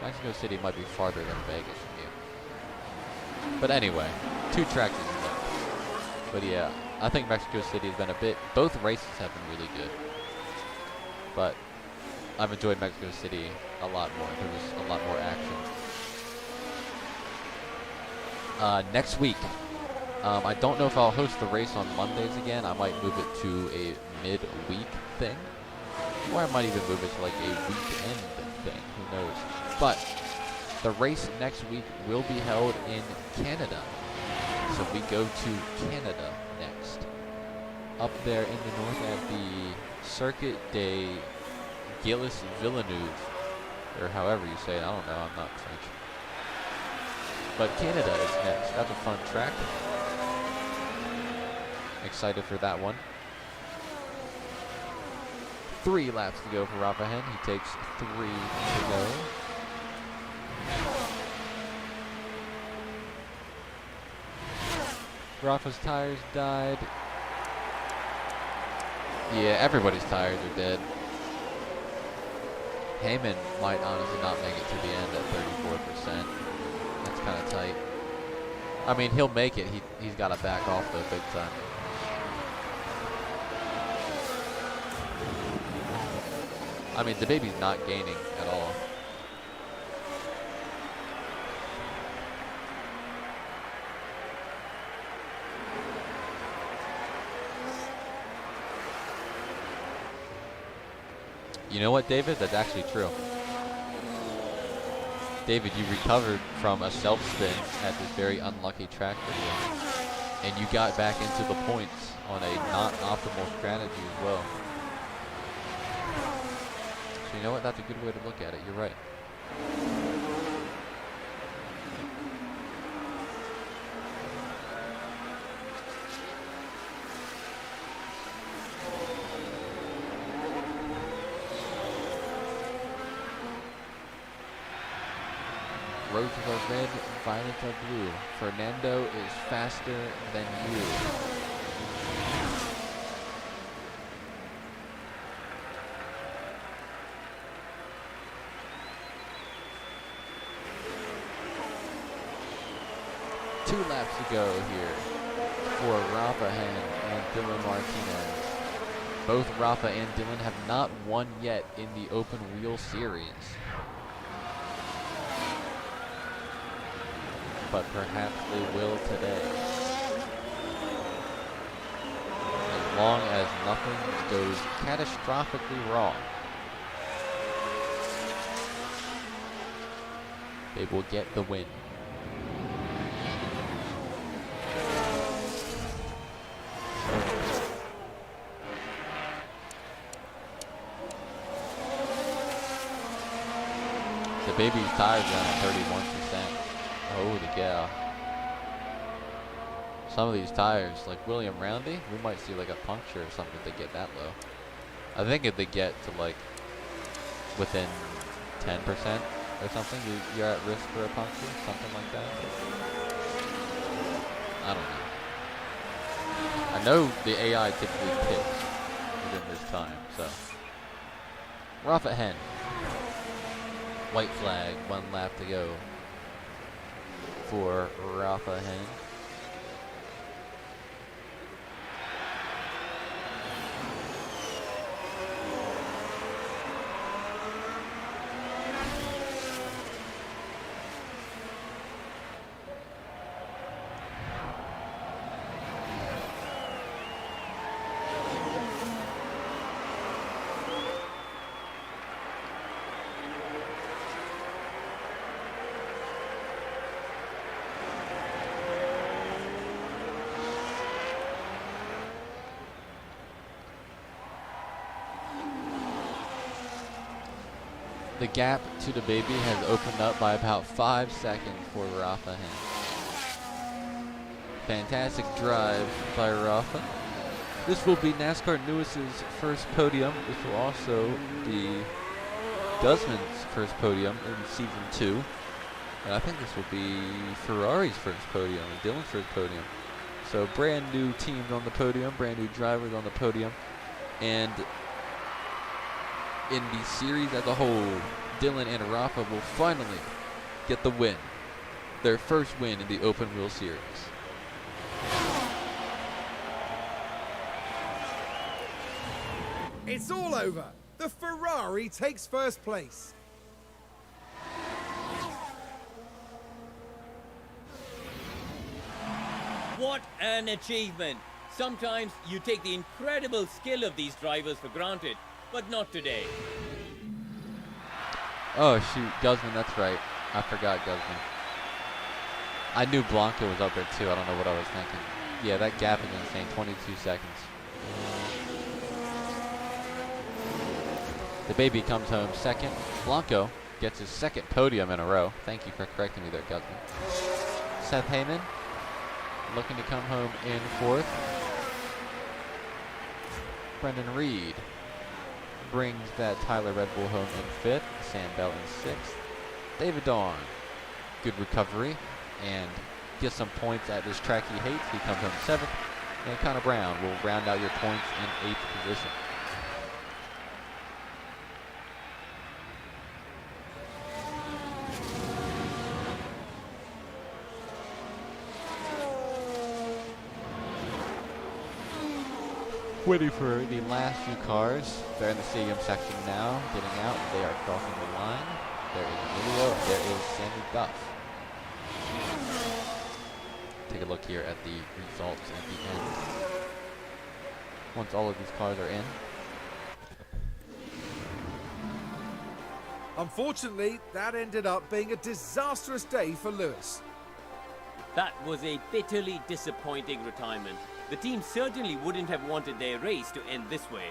Mexico City might be farther than Vegas from you. But anyway, 2 tracks is enough. But yeah, I think Mexico City has been a bit... Both races have been really good. But I've enjoyed Mexico City a lot more. There was a lot more action. Next week, I don't know if I'll host the race on Mondays again. I might move it to a mid-week thing. Or I might even move it to like a weekend thing. Who knows? But the race next week will be held in Canada. So we go to Canada next. Up there in the north at the Circuit de Gilles Villeneuve. Or however you say it. I don't know. I'm not French. But Canada is next. That's a fun track. Excited for that one. 3 laps to go for Rapahen. He takes 3 to go. Rafa's tires died. Yeah, everybody's tires are dead. Heyman might honestly not make it to the end at 34%. That's kind of tight. I mean, he'll make it. He's got to back off though big time. I mean, the baby's not gaining at all. You know what, David? That's actually true. David, you recovered from a self-spin at this very unlucky track video. And you got back into the points on a not optimal strategy as well. So you know what? That's a good way to look at it. You're right. Roses are red, violets are blue. Fernando is faster than you. Two laps to go here for Rafa Hen and Dylan Martinez. Both Rafa and Dylan have not won yet in the Open Wheel Series. But perhaps they will today. As long as nothing goes catastrophically wrong, they will get the win. The baby's tires down at 31%. Holy cow. Some of these tires, like William Roundy, we might see like a puncture or something if they get that low. I think if they get to like within 10% or something, you're at risk for a puncture, something like that. I don't know. I know the AI typically pits within this time, so. Rafa Hen. White flag, 1 lap to go for Rafa Hen. The gap to the baby has opened up by about 5 seconds for Rafa Hen. Fantastic drive by Rafa. This will be NASCAR Newis's first podium. This will also be Guzman's first podium in season 2. And I think this will be Ferrari's first podium and Dylan's first podium. So brand new teams on the podium, brand new drivers on the podium. And in the series as a whole, Dylan and Rafa will finally get the win. Their first win in the Open Wheel Series. It's all over. The Ferrari takes first place. What an achievement! Sometimes you take the incredible skill of these drivers for granted, but not today. Oh shoot, Guzman, that's right. I forgot Guzman. I knew Blanco was up there too, I don't know what I was thinking. Yeah, that gap is insane, 22 seconds. The baby comes home second. Blanco gets his second podium in a row. Thank you for correcting me there, Guzman. Seth Heyman looking to come home in fourth. Brendan Reed brings that Tyler Red Bull home in fifth. Sam Bell in sixth. David Dawn, good recovery and gets some points at this track he hates. He comes home seventh. And Connor Brown will round out your points in eighth position. Waiting for the last few cars. They're in the stadium section now, getting out. They are crossing the line. There is Emilio. There is Sammy Duff. Take a look here at the results at the end. Once all of these cars are in. Unfortunately, that ended up being a disastrous day for Lewis. That was a bitterly disappointing retirement. The team certainly wouldn't have wanted their race to end this way.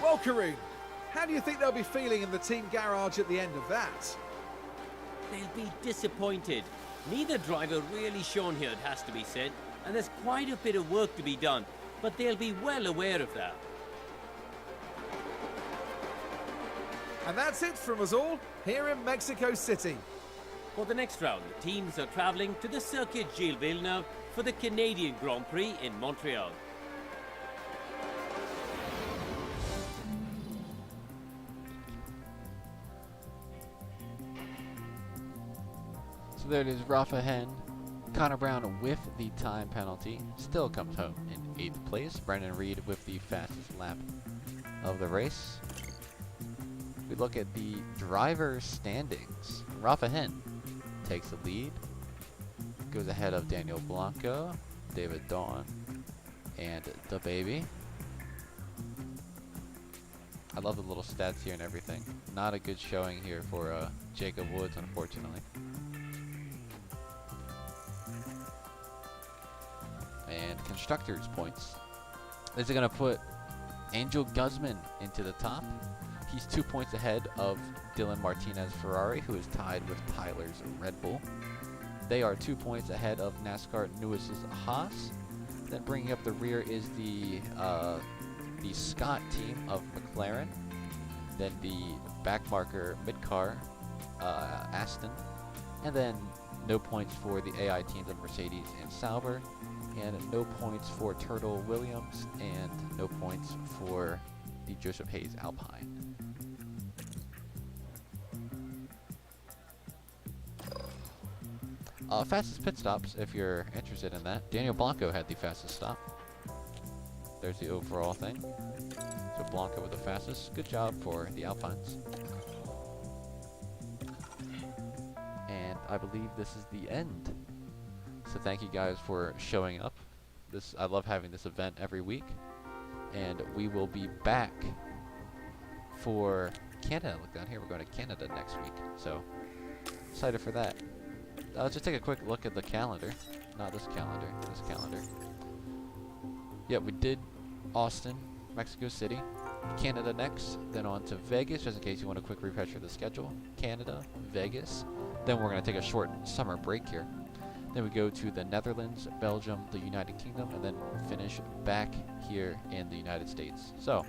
Well, Karoon, how do you think they'll be feeling in the team garage at the end of that? They'll be disappointed. Neither driver really shone here, it has to be said, and there's quite a bit of work to be done, but they'll be well aware of that. And that's it from us all here in Mexico City. For the next round, the teams are traveling to the Circuit Gilles Villeneuve for the Canadian Grand Prix in Montreal. So there it is, Rafa Hen. Connor Brown with the time penalty still comes home in 8th place. Brendan Reed with the fastest lap of the race. We look at the driver standings. Rafa Hen takes the lead, goes ahead of Daniel Blanco, David Dawn, and the baby. I love the little stats here and everything. Not a good showing here for Jacob Woods, unfortunately. And constructors points. This is going to put Angel Guzman into the top. He's 2 points ahead of Dylan Martinez Ferrari, who is tied with Tyler's Red Bull. They are 2 points ahead of NASCAR Newis's Haas. Then bringing up the rear is the Scott team of McLaren. Then the backmarker mid-car Aston. And then no points for the AI teams of Mercedes and Sauber. And no points for Turtle Williams. And no points for the Joseph Hayes Alpine. Fastest pit stops, if you're interested in that. Daniel Blanco had the fastest stop. There's the overall thing. So Blanco with the fastest. Good job for the Alpines. And I believe this is the end. So thank you guys for showing up. I love having this event every week. And we will be back for Canada. Look down here, we're going to Canada next week. So excited for that. Let's just take a quick look at the calendar. Not this calendar, this calendar. Yeah, we did Austin, Mexico City, Canada next, then on to Vegas, just in case you want a quick refresher of the schedule. Canada, Vegas. Then we're going to take a short summer break here. Then we go to the Netherlands, Belgium, the United Kingdom, and then finish back here in the United States. So,